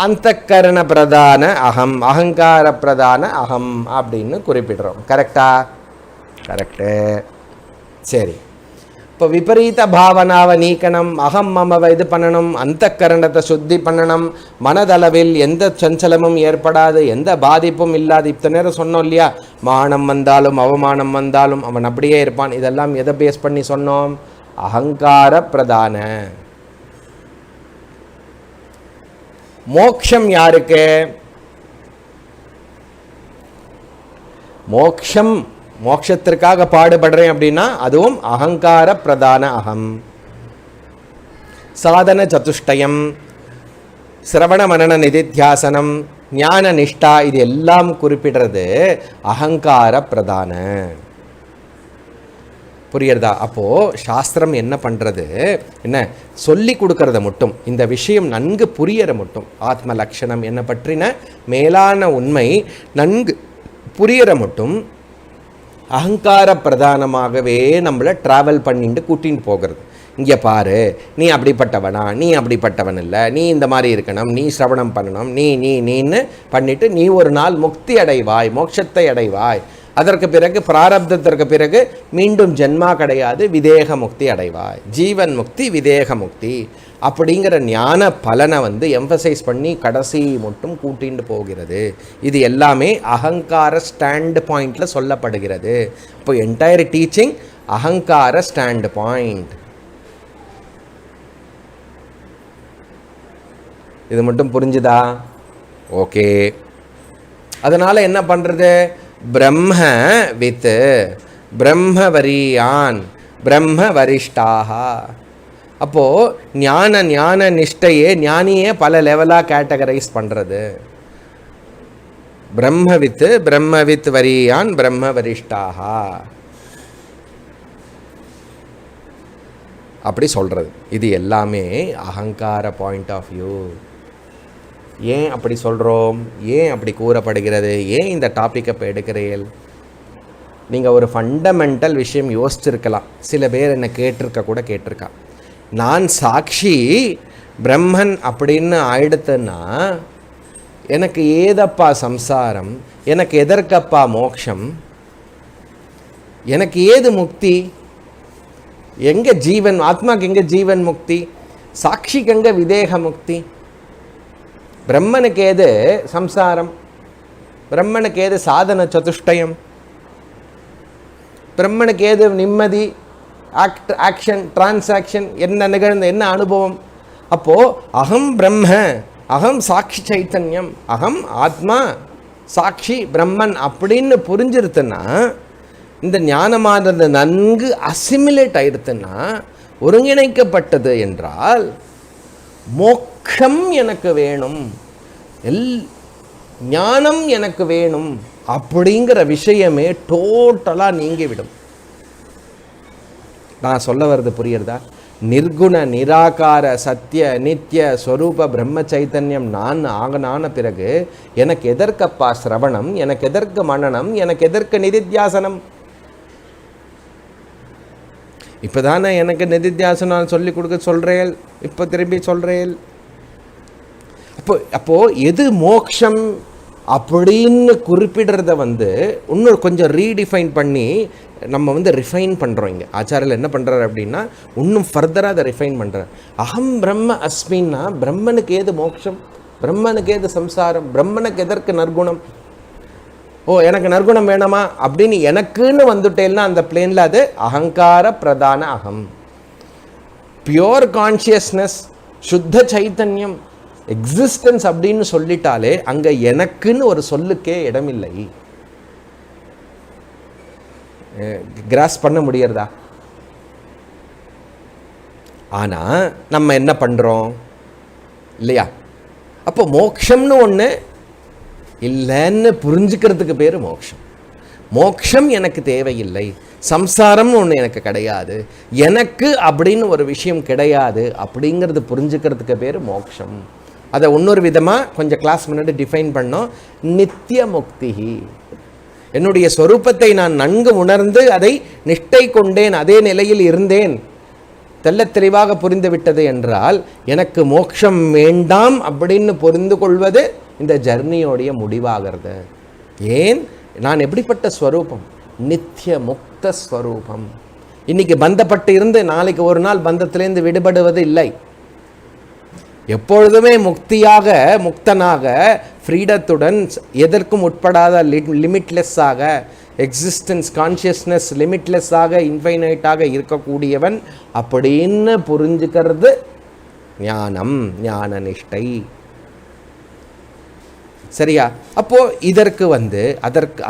அந்தக்கரண பிரதான அகம், அகங்கார பிரதான அகம் அப்படின்னு குறிப்பிடுறோம். கரெக்டா? கரெக்டு. சரி, இப்போ விபரீத பாவனாவை நீக்கணும், அகம் மமவை இது பண்ணணும், அந்தக்கரணத்தை சுத்தி பண்ணணும், மனதளவில் எந்த சஞ்சலமும் ஏற்படாது, எந்த பாதிப்பும் இல்லாது. இத்தனை நேரம் சொன்னோம் இல்லையா, மானம் வந்தாலும் அவமானம் வந்தாலும் அவன் அப்படியே இருப்பான். இதெல்லாம் எதை பேஸ் பண்ணி சொன்னோம்? அகங்கார பிரதான. மோக்ஷம் யாருக்கு? மோட்சத்திற்காக பாடுபடுறேன் அப்படின்னா அதுவும் அகங்கார பிரதான அகம். சாதன சதுஷ்டயம், சிரவண மனன நிதித்தியாசனம், ஞான நிஷ்டா, இது எல்லாம் குறிப்பிடுறது அகங்கார பிரதான. புரியுறதா? அப்போது சாஸ்திரம் என்ன பண்ணுறது? என்ன சொல்லி கொடுக்கறத மட்டும், இந்த விஷயம் நன்கு புரியற மட்டும், ஆத்ம லட்சணம் என்ன பற்றின மேலான உண்மை நன்கு புரியற மட்டும் அகங்கார பிரதானமாகவே நம்மளை ட்ராவல் பண்ணிட்டு கூட்டின்னு போகிறது. இங்கே பாரு, நீ அப்படிப்பட்டவனா, நீ அப்படிப்பட்டவன் இல்லை, நீ இந்த மாதிரி இருக்கணும், நீ சிரவணம் பண்ணணும், நீன்னு பண்ணிவிட்டு நீ ஒரு நாள் முக்தி அடைவாய், மோட்சத்தை அடைவாய். அதற்கு பிறகு பிராரப்தத்திற்கு பிறகு மீண்டும் ஜென்மா கிடையாது, விதேக முக்தி அடைவாய். ஜீவன் முக்தி, விதேக முக்தி அப்படிங்கிற ஞான பலனை எம்பசைஸ் பண்ணி கடைசி மட்டும் கூட்டிட்டு போகிறது. இது எல்லாமே அகங்கார ஸ்டாண்ட் பாயிண்டில் சொல்லப்படுகிறது. இப்போ என்டையர் டீச்சிங் அகங்கார ஸ்டாண்ட் பாயிண்ட். இது மட்டும் புரிஞ்சுதா? ஓகே. அதனால் என்ன பண்ணுறது? பிரம்ம வித் பிரம்மவரியான் பிரம்ம வரிஷ்டாக. அப்போது ஞான நிஷ்டையே ஞானியே பல லெவலாக கேட்டகரைஸ் பண்ணுறது. பிரம்மவித் வரியான் பிரம்ம வரிஷ்டாக அப்படி சொல்கிறது. இது எல்லாமே அகங்கார பாயிண்ட் ஆஃப் வியூ. ஏன் அப்படி சொல்கிறோம்? ஏன் அப்படி கூறப்படுகிறது? ஏன் இந்த டாப்பிக்கை இப்போ எடுக்கிறீர்கள்? நீங்கள் ஒரு ஃபண்டமெண்டல் விஷயம் யோசிச்சிருக்கலாம். சில பேர் என்னை கேட்டிருக்கா, நான் சாட்சி பிரம்மன் அப்படின்னு ஆயிடுத்துன்னா எனக்கு ஏதப்பா சம்சாரம், எனக்கு எதற்கப்பா மோட்சம், எனக்கு ஏது முக்தி, எங்கே ஜீவன், ஆத்மாக்கு எங்கே ஜீவன் முக்தி, சாட்சிக்கு எங்கே விதேக முக்தி, பிரம்மனுக்கு ஏது சம்சாரம், பிரம்மனுக்கு ஏது சாதன சதுஷ்டயம், பிரம்மனுக்கு ஏது நிம்மதி, ஆக்ஷன், டிரான்சாக்ஷன், என்ன நிகழ்ந்த என்ன அனுபவம். அப்போது அகம் பிரம்ம, அகம் சாட்சி சைத்தன்யம், அகம் ஆத்மா சாட்சி பிரம்மன் அப்படின்னு புரிஞ்சிருத்துன்னா, இந்த ஞானமானது நன்கு அசிமிலேட் ஆயிடுத்துன்னா, ஒருங்கிணைக்கப்பட்டது என்றால் மோக்ஷம் எனக்கு வேணும், ஞானம் எனக்கு வேணும் அப்படிங்கிற விஷயமே டோட்டலாக நீங்கிவிடும். நான் சொல்ல வர்றது புரியுறதா? நிர்குண நிராகார சத்திய நித்திய ஸ்வரூப பிரம்ம சைத்தன்யம் நான் ஆகனான பிறகு எனக்கு எதற்கப்பா சிரவணம், எனக்கு எதற்கு மனனம், எனக்கு எதற்கு நிதித்தியாசனம்? இப்போ தானே எனக்கு நிதித்தியாசனம் சொல்லி கொடுக்க சொல்கிறேன், இப்போ திரும்பி சொல்கிறேன். அப்போது எது மோக்ஷம் அப்படின்னு குறிப்பிடுறத இன்னும் கொஞ்சம் ரீடிஃபைன் பண்ணி நம்ம ரிஃபைன் பண்ணுறோம். இங்கே ஆச்சாரியில் என்ன பண்ணுறாரு அப்படின்னா இன்னும் ஃபர்தராக அதை ரிஃபைன் பண்ணுறார். அகம் பிரம்ம அஸ்மின்னா பிரம்மனுக்கு ஏது மோட்சம், பிரம்மனுக்கு ஏது சம்சாரம், பிரம்மனுக்கு எதற்கு நற்குணம், எனக்கு நற்குணம் வேணாமா அப்படின்னு எனக்குன்னு வந்துட்டேன்னா அந்த பிளேனில் அது அகங்கார பிரதான அகம். பியோர் கான்ஷியஸ்னஸ், சுத்த சைத்தன்யம், எக்ஸிஸ்டன்ஸ் அப்படின்னு சொல்லிட்டாலே அங்கே எனக்குன்னு ஒரு சொல்லுக்கே இடமில்லை. கிராஸ் பண்ண முடியறதா? ஆனால் நம்ம என்ன பண்ணுறோம் இல்லையா? அப்போ மோட்சம்னு ஒன்று இல்லைன்னு புரிஞ்சுக்கிறதுக்கு பேர் மோட்சம். மோட்சம் எனக்கு தேவையில்லை, சம்சாரம்னு ஒன்று எனக்கு கிடையாது, எனக்கு அப்படின்னு ஒரு விஷயம் கிடையாது அப்படிங்கிறது புரிஞ்சுக்கிறதுக்கு பேர் மோட்சம். அதை இன்னொரு விதமாக கொஞ்சம் கிளாஸ் முன்னாடி டிஃபைன் பண்ணோம். நித்திய முக்தி. என்னுடைய சொரூபத்தை நான் நன்கு உணர்ந்து அதை நிஷ்டை கொண்டேன், அதே நிலையில் இருந்தேன், தெள்ளத் தெளிவாக புரிந்து விட்டது என்றால் எனக்கு மோட்சம் வேண்டாம் அப்படின்னு புரிந்து கொள்வது இந்த ஜர்னியோடைய முடிவாகிறது. ஏன்? நான் எப்படிப்பட்ட ஸ்வரூபம்? நித்திய முக்த ஸ்வரூபம். இன்னைக்கு பந்தப்பட்டு இருந்து நாளைக்கு ஒரு நாள் பந்தத்திலேருந்து விடுபடுவது இல்லை. எப்பொழுதுமே முக்தியாக, முக்தனாக, ஃப்ரீடத்துடன், எதற்கும் உட்படாத, லிமிட்லெஸ்ஸாக, எக்ஸிஸ்டன்ஸ் கான்ஷியஸ்னஸ் லிமிட்லெஸ்ஸாக, இன்ஃபைனைட்டாக இருக்கக்கூடியவன் அப்படின்னு புரிஞ்சுக்கிறது ஞானம், ஞான நிஷ்டை. சரியா? அப்போ இதற்கு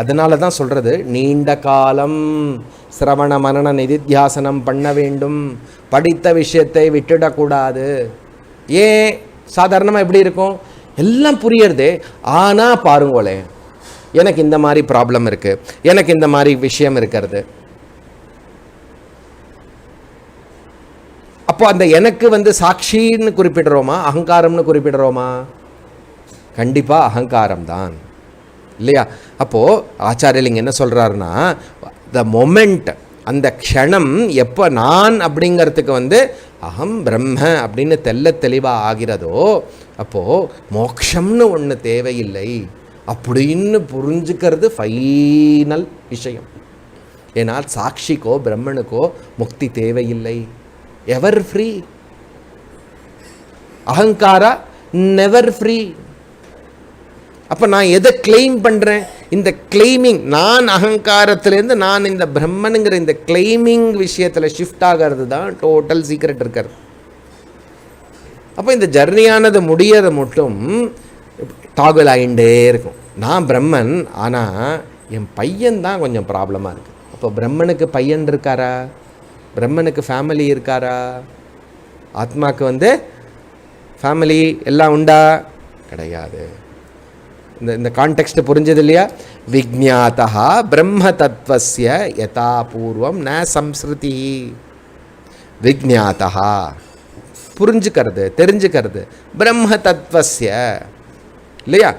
அதனால தான் சொல்றது நீண்ட காலம் சிரவண மனன நிதித்தியாசனம் பண்ண வேண்டும். படித்த விஷயத்தை விட்டுடக்கூடாது. ஏன்? சாதாரணமாக எப்படி இருக்கும், எல்லாம் புரியறதே, ஆனால் பாருங்களேன் எனக்கு இந்த மாதிரி ப்ராப்ளம் இருக்கு, எனக்கு இந்த மாதிரி விஷயம் இருக்கிறது. அப்போ அந்த எனக்கு சாட்சின்னு குறிப்பிடுறோமா, அகங்காரம்னு குறிப்பிடுறோமா? கண்டிப்பா அகங்காரம் தான் இல்லையா? அப்போ ஆச்சாரியலிங்க என்ன சொல்றாருன்னா, த மொமெண்ட், அந்த க்ஷணம் எப்போ நான் அப்படிங்கிறதுக்கு அகம் பிரம்ம அப்படின்னு தெளிவாக ஆகிறதோ அப்போது மோக்ஷம்னு ஒன்று தேவையில்லை அப்படின்னு புரிஞ்சுக்கிறது ஃபைனல் விஷயம். ஏன்னால் சாட்சிக்கோ பிரம்மனுக்கோ முக்தி தேவையில்லை. Ever free. அகங்காரா நெவர் ஃப்ரீ. அப்போ நான் எதை கிளைம் பண்ணுறேன்? இந்த கிளைமிங், நான் அகங்காரத்திலேருந்து நான் இந்த பிரம்மனுங்கிற இந்த கிளைமிங் விஷயத்தில் ஷிஃப்ட் ஆகிறது தான் டோட்டல் சீக்ரெட் இருக்கிறது. அப்போ இந்த ஜர்னியானது முடியறது மட்டும் டாகுல் ஆகிண்டே இருக்கும். நான் பிரம்மன், ஆனால் என் பையன் தான் கொஞ்சம் ப்ராப்ளமாக இருக்குது. அப்போ பிரம்மனுக்கு பையன் இருக்காரா? பிரம்மனுக்கு ஃபேமிலி இருக்காரா? ஆத்மாவுக்கு ஃபேமிலி எல்லாம் உண்டா? கிடையாது. இந்த கான்டெக்ஸ்ட் புரிஞ்சது இல்லையா? விஜ்ஞாதா பிரம்ம தத்வஸ்ய யதா பூர்வம் ந சம்ஸ்ருதி. விஜ்ஞாதா புரிஞ்சுக்கிறது, தெரிஞ்சுக்கிறது, பிரம்ம தத்வஸ்ய இல்லையா?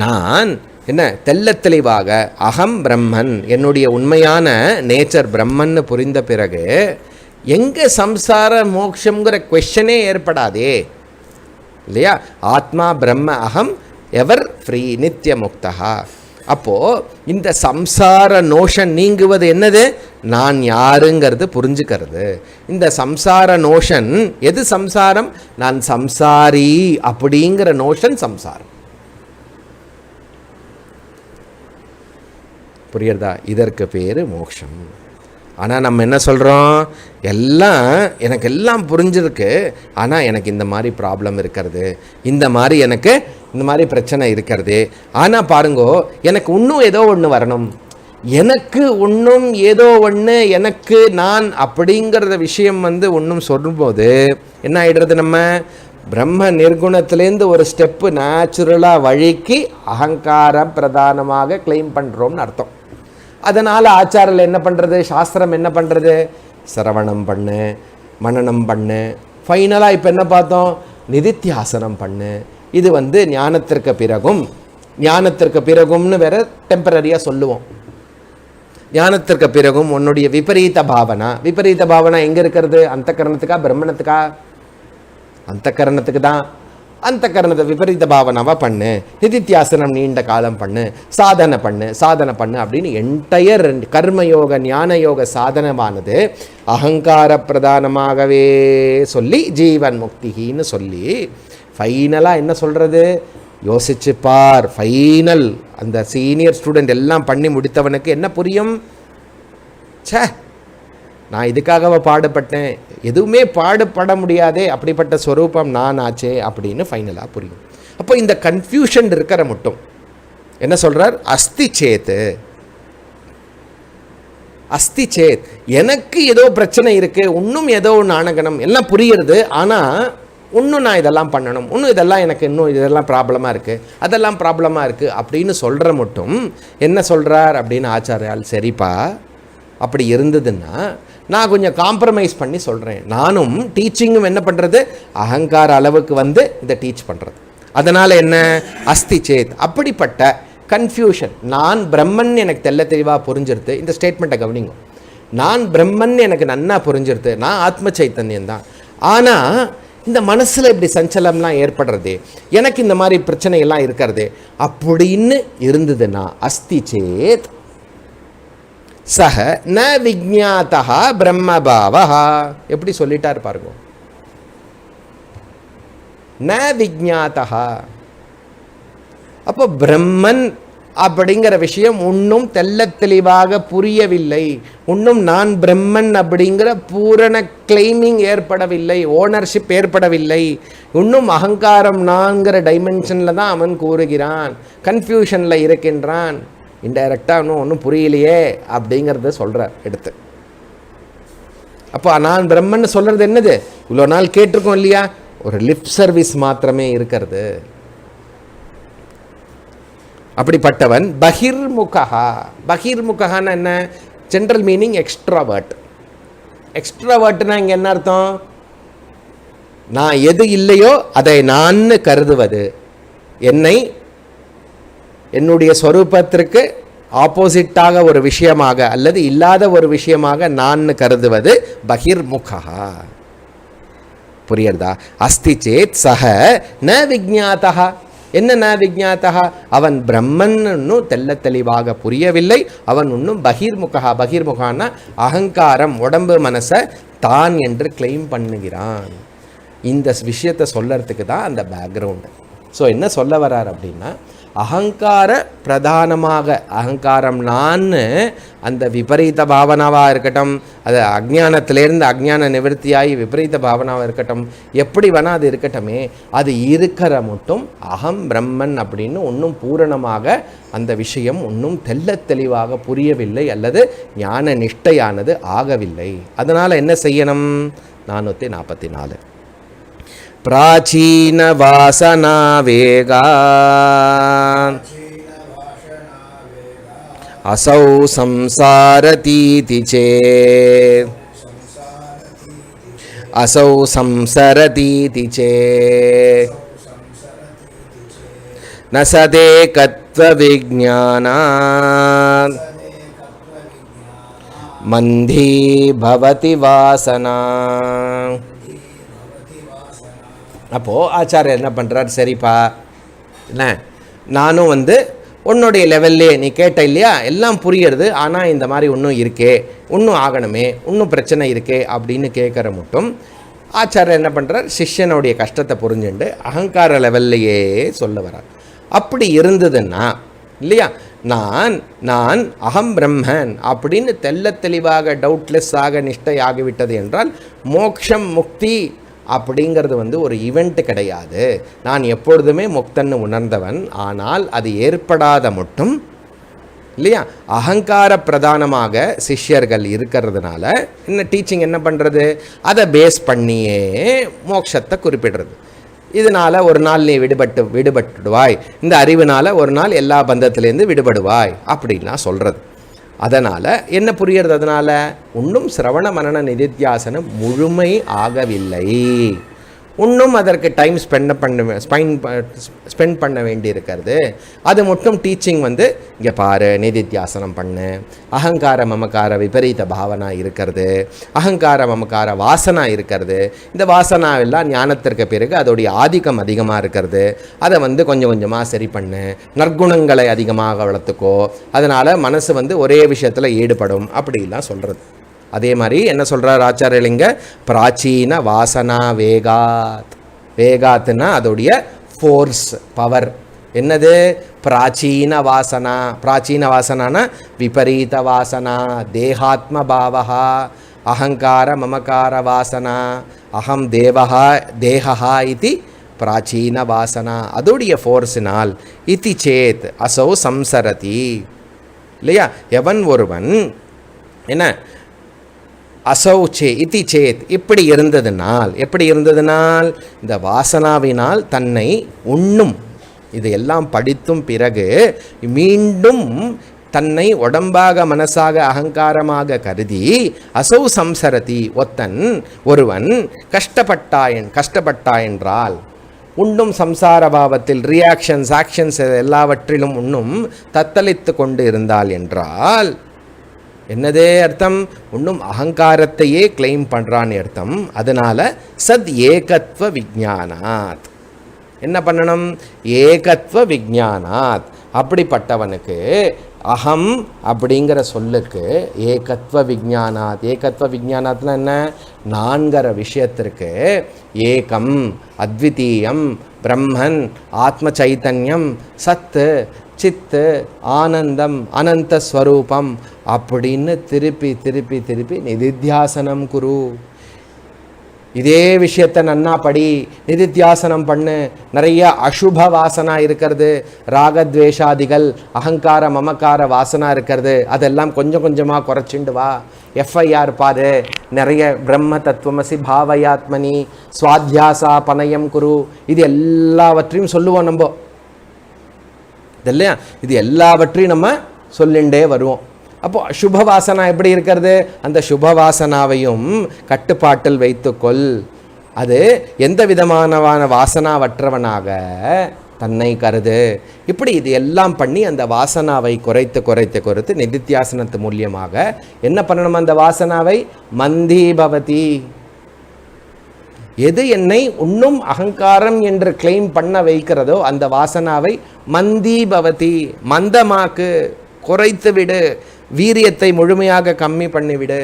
நான் என்ன தெள்ளத்தெளிவாக அகம் பிரம்மன், என்னுடைய உண்மையான நேச்சர் பிரம்மன்னு புரிந்த பிறகு எங்கே சம்சார மோக்ஷங்கிற கொஸ்டனே ஏற்படாதே இல்லையா? ஆத்மா பிரம்ம அகம் எவர் ஃப்ரீ நித்திய முக்தா. அப்போது இந்த சம்சார நோஷன் நீங்குவது என்னது? நான் யாருங்கிறது புரிஞ்சுக்கிறது. இந்த சம்சார நோஷன் எது? சம்சாரம். நான் சம்சாரி அப்படிங்கிற நோஷன் சம்சாரம். புரியுறதா? இதற்கு பேர் மோக்ஷம். ஆனால் நம்ம என்ன சொல்கிறோம்? எனக்கு எல்லாம் புரிஞ்சிருக்கு, ஆனால் எனக்கு இந்த மாதிரி ப்ராப்ளம் இருக்கிறது, இந்த மாதிரி பிரச்சனை இருக்கிறது. ஆனால் பாருங்கோ, எனக்கு இன்னும் ஏதோ ஒன்று வரணும், எனக்கு இன்னும் ஏதோ ஒன்று, எனக்கு நான் அப்படிங்கிறத விஷயம் ஒன்றும் சொல்லும்போது என்ன ஆகிடுறது? நம்ம பிரம்ம நிர்குணத்திலேருந்து ஒரு ஸ்டெப்பு நேச்சுரலாக வழிக்கு அகங்கார பிரதானமாக கிளைம் பண்ணுறோம்னு அர்த்தம். அதனால் ஆச்சாரில் என்ன பண்ணுறது? சாஸ்திரம் என்ன பண்ணுறது? சிரவணம் பண்ணு, மனனம் பண்ணு, ஃபைனலாக இப்போ என்ன பார்த்தோம்? நிதித்தியாசனம் பண்ணு. இது ஞானத்திற்கு பிறகும்னு வேற டெம்பரரியாக சொல்லுவோம். ஞானத்திற்கு பிறகும் உன்னுடைய விபரீத பாவனா எங்கே இருக்கிறது? அந்த கரணத்துக்கா பிரம்மணத்துக்கா? அந்த கரணத்துக்கு தான். அந்த கரணத்தை விபரீத பாவனாவாக பண்ணு, நிதித்தியாசனம் நீண்ட காலம் பண்ணு, சாதனை பண்ணு அப்படின்னு என்டையர் கர்மயோக ஞான யோக சாதனமானது அகங்கார பிரதானமாகவே சொல்லி ஜீவன் முக்திகின்னு சொல்லி ஃபைனலாக என்ன சொல்கிறது? யோசிச்சு பார். ஃபைனல் அந்த சீனியர் ஸ்டூடெண்ட் எல்லாம் பண்ணி முடித்தவனுக்கு என்ன புரியும்? நான் இதுக்காகவா பாடுபட்டேன், எதுவுமே பாடுபட முடியாதே, அப்படிப்பட்ட ஸ்வரூபம் நான் ஆச்சே அப்படின்னு ஃபைனலாக புரியும். அப்போ இந்த கன்ஃபியூஷன் இருக்கிற மட்டும் என்ன சொல்கிறார், அஸ்தி சேத்து, அஸ்தி சேத், எனக்கு ஏதோ பிரச்சனை இருக்குது, இன்னும் ஏதோ ஒன்று ஆனகனம் எல்லாம் புரியுறது, ஆனால் இன்னும் நான் இதெல்லாம் பண்ணணும், இன்னும் இதெல்லாம் எனக்கு இன்னும் இதெல்லாம் ப்ராப்ளமாக இருக்குது, அதெல்லாம் ப்ராப்ளமாக இருக்குது அப்படின்னு சொல்கிற மட்டும் என்ன சொல்கிறார் அப்படின்னு ஆச்சாரியால், சரிப்பா அப்படி இருந்ததுன்னா நான் கொஞ்சம் காம்ப்ரமைஸ் பண்ணி சொல்கிறேன். நானும் டீச்சிங்கும் என்ன பண்ணுறது, அகங்கார அளவுக்கு வந்து இதை டீச் பண்ணுறது. அதனால் என்ன, அஸ்தி சேத், அப்படிப்பட்ட கன்ஃபியூஷன், நான் பிரம்மன் எனக்கு தெல்ல தெளிவாக புரிஞ்சிருது. இந்த ஸ்டேட்மெண்ட்டை கவனிங்க, நான் பிரம்மன் எனக்கு நன்னா புரிஞ்சிருது, நான் ஆத்ம சைத்தன்யம் தான், ஆனால் இந்த மனசில் இப்படி சஞ்சலம்லாம் ஏற்படுறது, எனக்கு இந்த மாதிரி பிரச்சனையெல்லாம் இருக்கிறது அப்படின்னு இருந்ததுன்னா அஸ்தி சேத் சஹ ந விஜ்ஞாதா பிரம்மபாவா. எப்படி சொல்லிட்டார் பாருங்க, ந விஜ்ஞாதா. அப்போ பிரம்மன் அப்படிங்கிற விஷயம் இன்னும் தெல்ல தெளிவாக புரியவில்லை, இன்னும் நான் பிரம்மன் அப்படிங்கிற பூரண கிளைமிங் ஏற்படவில்லை, ஓனர்ஷிப் ஏற்படவில்லை, இன்னும் அகங்காரம் நான்கிற டைமென்ஷனில் தான் அவன் கூறுகிறான், கன்ஃபியூஷனில் இருக்கின்றான், இன்டைரக்டாக ஒன்றும் புரியலையே அப்படிங்கிறத சொல்கிறார் எடுத்து. அப்போ நான் பிரம்மன் சொல்கிறது என்னது, இவ்வளோ நாள் கேட்டிருக்கோம் இல்லையா, ஒரு லிப் சர்வீஸ் மாத்திரமே இருக்கிறது. அப்படிப்பட்டவன் பகிர்முகா. பகிர்முகான்னு என்ன, ஜென்ரல் மீனிங் எக்ஸ்ட்ராவர்ட். எக்ஸ்ட்ராவர்ட்னா இங்கே என்ன அர்த்தம், நான் எது இல்லையோ அதை நான் கருதுவது, என்னை என்னுடைய ஸ்வரூபத்திற்கு ஆப்போசிட்டாக ஒரு விஷயமாக அல்லது இல்லாத ஒரு விஷயமாக நான் கருதுவது பகிர்முகா. புரியுறதா? அஸ்தி சேத் சஹ ந விஜ்ஞாதா. என்ன ந விஜ்ஞாதா, அவன் பிரம்மன் இன்னும் தெல்ல தெளிவாக புரியவில்லை, அவன் இன்னும் பகிர்முகா. பகிர்முகான்னா அகங்காரம், உடம்பு மனசை தான் என்று கிளைம் பண்ணுகிறான். இந்த விஷயத்தை சொல்லறதுக்கு தான் அந்த பேக்ரவுண்டு. ஸோ என்ன சொல்ல வர்றார் அப்படின்னா, அகங்கார பிரதானமாக, அகங்காரம் நான் அந்த விபரீத பாவனாவாக இருக்கட்டும், அது அஜ்ஞானத்திலேருந்து அஜ்ஞான நிவர்த்தியாகி விபரீத பாவனாவாக இருக்கட்டும், எப்படி வேணால் அது இருக்கட்டுமே, அது இருக்கிற மட்டும் அகம் பிரம்மன் அப்படின்னு இன்னும் பூரணமாக அந்த விஷயம் இன்னும் தெல்ல தெளிவாக புரியவில்லை அல்லது ஞான நிஷ்டையானது ஆகவில்லை. அதனால் என்ன செய்யணும், 444 பிராச்சீன வாசனா வேகா அசௌ சம்சாரதீதி சேத், அசௌ சம்சரதீதி சேத் ந சதேகத்வ விஜ்ஞானாத் மந்தி பவதி வாசனா. அப்போது ஆச்சாரியர் என்ன பண்ணுறார், சரிப்பா என்ன நானும் உன்னுடைய லெவல்லே நீ கேட்ட இல்லையா, எல்லாம் புரியுறது, ஆனால் இந்த மாதிரி இன்னும் இருக்கே, இன்னும் ஆகணுமே, இன்னும் பிரச்சனை இருக்கே அப்படின்னு கேட்குற மட்டும் ஆச்சாரியர் என்ன பண்ணுறார், சிஷ்யனுடைய கஷ்டத்தை புரிஞ்சுண்டு அகங்கார லெவல்லையே சொல்ல வரார். அப்படி இருந்ததுன்னா இல்லையா, நான் நான் அகம் பிரம்மன் அப்படின்னு தெல்ல தெளிவாக டவுட்லெஸ்ஸாக நிஷ்டை ஆகிவிட்டது என்றால் மோக்ஷம் முக்தி அப்படிங்கிறது ஒரு ஈவெண்ட் கிடையாது. நான் எப்பொழுதுமே முக்தன்னு உணர்ந்தவன், ஆனால் அது ஏற்படாத மட்டும் இல்லையா அகங்கார பிரதானமாக சிஷ்யர்கள் இருக்கிறதுனால என்ன டீச்சிங் என்ன பண்ணுறது, அதை பேஸ் பண்ணியே மோட்சத்தை குறிப்பிடுறது. இதனால் ஒரு நாள் நீ விடுபட்டுடுவாய், இந்த அறிவினால் ஒரு நாள் எல்லா பந்தத்திலேருந்து விடுபடுவாய் அப்படின்லாம் சொல்கிறது. அதனால் என்ன புரியுறது, அதனால் இன்னும் சிரவண மனன நிதித்தியாசனம் முழுமை ஆகவில்லை, இன்னும் அதற்கு டைம் ஸ்பெண்ட் பண்ண வேண்டி இருக்கிறது. அது மட்டும் டீச்சிங் இங்கே பாரு, நிதித்தியாசனம் பண்ணு, அகங்கார மமக்கார விபரீத பாவனா இருக்கிறது, அகங்கார மமக்கார வாசனா இருக்கிறது, இந்த வாசனாவெல்லாம் ஞானத்திற்கு பிறகு அதோடைய ஆதிக்கம் அதிகமாக இருக்கிறது, அதை கொஞ்சம் கொஞ்சமாக சரி பண்ணு, நற்குணங்களை அதிகமாக வளர்த்துக்கோ, அதனால் மனசு ஒரே விஷயத்தில் ஈடுபடும் அப்படிலாம் சொல்கிறது. அதே மாதிரி என்ன சொல்கிறார் ஆச்சாரியலிங்க, பிராச்சீன வாசனா வேகாத். வேகாத்னா அதோடைய ஃபோர்ஸ், பவர். என்னது, பிராச்சீன வாசனா. பிராச்சீன வாசனானா விபரீத வாசனா, தேகாத்ம பாவகா, அகங்கார மமகார வாசனா, அகம் தேவஹா தேகஹா இதி பிராச்சீன வாசனா, அதோடைய ஃபோர்ஸினால் இதி சேத் அசௌ சம்சரதி இல்லையா. எவன் ஒருவன் என்ன அசௌ சே இதி சேத் இப்படி இருந்ததுனால், எப்படி இருந்ததுனால் இந்த வாசனாவினால் தன்னை உண்ணும், இது எல்லாம் படித்தும் பிறகு மீண்டும் தன்னை உடம்பாக மனசாக அகங்காரமாக கருதி அசௌ சம்சரதி ஒருவன் கஷ்டப்பட்டாயென்றால் உண்ணும் சம்சார பாவத்தில் ரியாக்ஷன்ஸ் ஆக்ஷன்ஸ் எல்லாவற்றிலும் உண்ணும் தத்தளித்து கொண்டு இருந்தால் என்றால் என்னதே அர்த்தம், இன்னும் அகங்காரத்தையே கிளைம் பண்ணுறான்னு அர்த்தம். அதனால் சத் ஏகத்வ விஜானாத் என்ன பண்ணணும், ஏகத்வ விஜானாத் அப்படிப்பட்டவனுக்கு அகம் அப்படிங்கிற சொல்லுக்கு ஏகத்வ விஜானாத், ஏகத்வ விஜானாத்னா என்ன, நான்கிற விஷயத்திற்கு ஏகம் அத்விதீயம் பிரம்மன் ஆத்ம சைத்தன்யம் சத்து சித்து ஆனந்தம் அனந்த ஸ்வரூபம் அப்படின்னு திருப்பி திருப்பி திருப்பி நிதித்தியாசனம் குரு. இதே விஷயத்தை நன்னா படி, நிதித்தியாசனம் பண்ணு. நிறைய அசுப வாசனா இருக்கிறது, ராகத்வேஷாதிகள் அகங்கார மமக்கார வாசனா இருக்கிறது, அதெல்லாம் கொஞ்சம் கொஞ்சமாக குறைச்சிண்டு வா. எஃப்ஐஆர் பாரு, நிறைய பிரம்ம தத்துவமசி பாவயாத்மனி சுவாத்தியாசா பனயம் குரு, இது எல்லாவற்றையும் சொல்லுவோம் நம்ம இல்லையா. இது எல்லாவற்றையும் நம்ம சொல்லிண்டே வருவோம். அப்போது சுபவாசனா எப்படி இருக்கிறது, அந்த சுபவாசனாவையும் கட்டுப்பாட்டில் வைத்துக்கொள். அது எந்த விதமான வாசனாவற்றவனாக தன்னை கருது. இப்படி இது எல்லாம் பண்ணி அந்த வாசனாவை குறைத்து நிதித்தியாசனத்து மூலியமாக என்ன பண்ணணும், அந்த வாசனாவை மந்தீபவதி, எது என்னை இன்னும் அகங்காரம் என்று கிளைம் பண்ண வைக்கிறதோ அந்த வாசனாவை மந்தீபவதி மந்தமாக்கு, குறைத்து விடு, வீரியத்தை முழுமையாக கம்மி பண்ணிவிடு.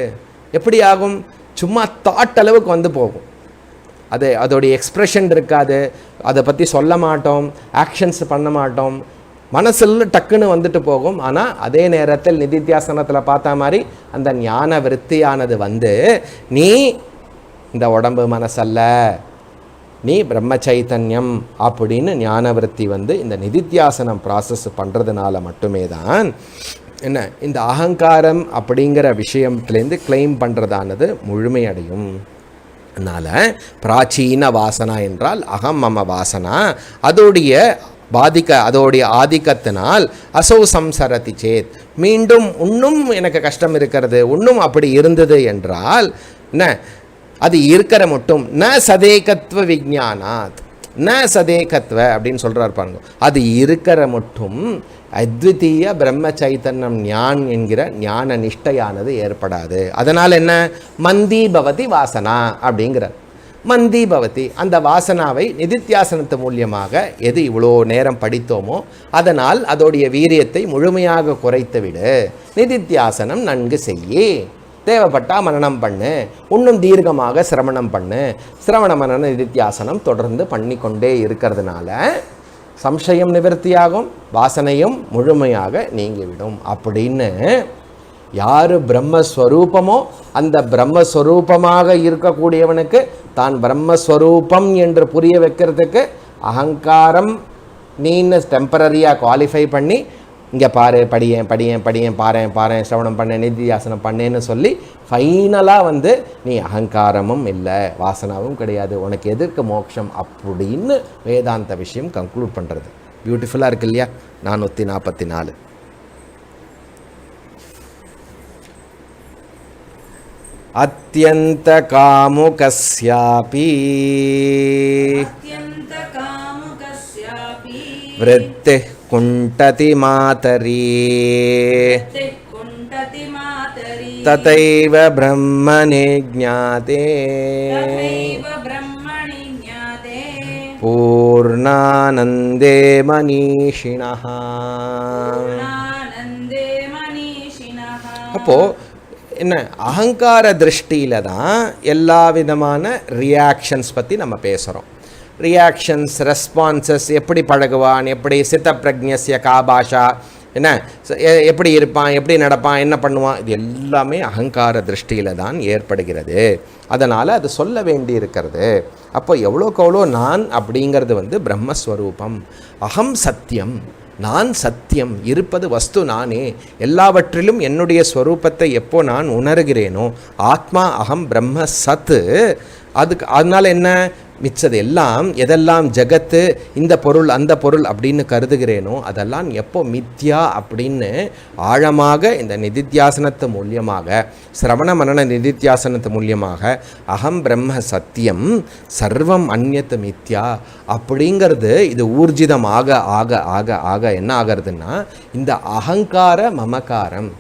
எப்படி ஆகும், சும்மா தாட் அளவுக்கு வந்து போகும், அதோடைய எக்ஸ்ப்ரெஷன் இருக்காது, அதை பற்றி சொல்ல மாட்டோம், ஆக்ஷன்ஸ் பண்ண மாட்டோம், மனசில் டக்குன்னு வந்துட்டு போகும். ஆனால் அதே நேரத்தில் நிதித்தியாசனத்தில் பார்த்த மாதிரி அந்த ஞான விருத்தியானது வந்து நீ இந்த உடம்பு மனசல்ல, நீ பிரம்ம சைத்தன்யம் அப்படின்னு ஞான விருத்தி வந்து இந்த நிதித்தியாசனம் ப்ராசஸ் பண்ணுறதுனால மட்டுமே தான் என்ன இந்த அகங்காரம் அப்படிங்கிற விஷயத்துலேருந்து கிளைம் பண்ணுறதானது முழுமையடையும். அதனால் பிராச்சீன வாசனா என்றால் அகம் மம வாசனா, அதோடைய ஆதிக்கத்தினால் அசௌ சம்சரதி சேத், மீண்டும் இன்னும் எனக்கு கஷ்டம் இருக்கிறது, இன்னும் அப்படி இருந்தது என்றால் என்ன அது இருக்கிற மட்டும் ந சதேகத்வ விஜானாத், ந சதேகத்வ அப்படின்னு சொல்கிறார் பாருங்க, அது இருக்கிற மட்டும் அத்விதீய பிரம்ம சைத்தன்யம் ஞான் என்கிற ஞான நிஷ்டையானது ஏற்படாது. அதனால் என்ன மந்தி பவதி வாசனா அப்படிங்கிறார். மந்தி பவதி, அந்த வாசனாவை நிதித்தியாசனத்து மூலியமாக எது இவ்வளோ நேரம் படித்தோமோ அதனால் அதோடைய வீரியத்தை முழுமையாக குறைத்து விடு. நிதித்தியாசனம் நன்கு செய்யி, தேவைப்பட்டால் மனனம் பண்ணு, இன்னும் தீர்க்கமாக சிரவணம் பண்ணு. சிரவண மனன நிதித்தியாசனம் தொடர்ந்து பண்ணிக்கொண்டே இருக்கிறதுனால சம்சயம் நிவர்த்தியாகும், வாசனையும் முழுமையாக நீங்கிவிடும். அப்படின்னு யார் பிரம்மஸ்வரூபமோ அந்த பிரம்மஸ்வரூபமாக இருக்கக்கூடியவனுக்கு தான் பிரம்மஸ்வரூபம் என்று புரிய வைக்கிறதுக்கு அகங்காரம் நீன்னு டெம்பரரியாக குவாலிஃபை பண்ணி இங்கே பாரு, படியேன் பாரேன் சிரவணம் பண்ணேன் நிதித்தியாசனம் பண்ணேன்னு சொல்லி ஃபைனலாக வந்து நீ அகங்காரமும் இல்லை வாசனாவும் கிடையாது, உனக்கு எதிர்க்க மோட்சம் அப்படின்னு வேதாந்த விஷயம் கன்க்ளூட் பண்ணுறது. பியூட்டிஃபுல்லாக இருக்கு இல்லையா. 444 அத்யந்த காமுகஸ்யாபி விருத்தி குண்டதி மாதரி ததைவ பிரம்மணி ஞாதே பூர்ணானந்தே மனிஷிணஹ. அப்போ என்ன அகங்கார திருஷ்டியில தான் எல்லா விதமான ரியாக்ஷன்ஸ் பற்றி நம்ம பேசுகிறோம். ரியாக்ஷன்ஸ் ரெஸ்பான்சஸ் எப்படி பழகுவான், எப்படி சித்த பிரக்ஞஸ்ய கா பாஷா, என்ன எப்படி இருப்பான், எப்படி நடப்பான், என்ன பண்ணுவான், இது எல்லாமே அகங்கார திருஷ்டியில் தான் ஏற்படுகிறது. அதனால் அது சொல்ல வேண்டி இருக்கிறது. அப்போ எவ்வளோக்கு எவ்வளோ நான் அப்படிங்கிறது வந்து பிரம்மஸ்வரூபம். அகம் சத்தியம், நான் சத்தியம், இருப்பது வஸ்து நானே, எல்லாவற்றிலும் என்னுடைய ஸ்வரூபத்தை எப்போ நான் உணர்கிறேனோ, ஆத்மா அகம் பிரம்ம சத்து, அதனால் என்ன மிச்சது எல்லாம் எதெல்லாம் ஜகத்து, இந்த பொருள் அந்த பொருள் அப்படின்னு கருதுகிறேனோ அதெல்லாம் எப்போ மித்யா அப்படின்னு ஆழமாக இந்த நிதித்தியாசனத்து மூலியமாக, சிரவண மனன நிதித்தியாசனத்து மூலியமாக அகம் பிரம்ம சத்தியம் சர்வம் அந்நியத்து மித்யா அப்படிங்கிறது இது ஊர்ஜிதமாக ஆக ஆக ஆக என்ன ஆகிறதுன்னா இந்த அகங்கார மமகாரம்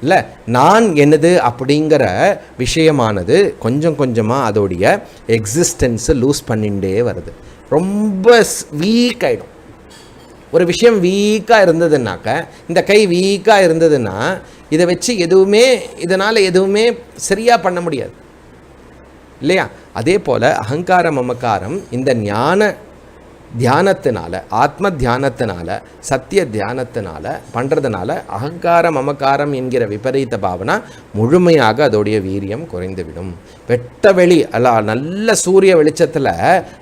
இல்லை, நான் என்னது அப்படிங்கிற விஷயமானது கொஞ்சம் கொஞ்சமாக அதோடைய எக்ஸிஸ்டன்ஸை லூஸ் பண்ணிகிட்டே வருது. ரொம்ப வீக் ஆகிடும். ஒரு விஷயம் வீக்காக இருந்ததுன்னாக்க, இந்த கை வீக்காக இருந்ததுன்னா இதை வச்சு இதனால் எதுவுமே சரியாக பண்ண முடியாது இல்லையா? அதே போல் அகங்கார மமக்காரம் இந்த ஞான தியானத்தினால, ஆத்ம தியானத்தினால, சத்திய தியானத்தினால பண்ணுறதுனால அகங்கார மமக்காரம் என்கிற விபரீத பாவனா முழுமையாக அதோடைய வீரியம் குறைந்துவிடும். வெட்ட வெளி நல்ல சூரிய வெளிச்சத்தில்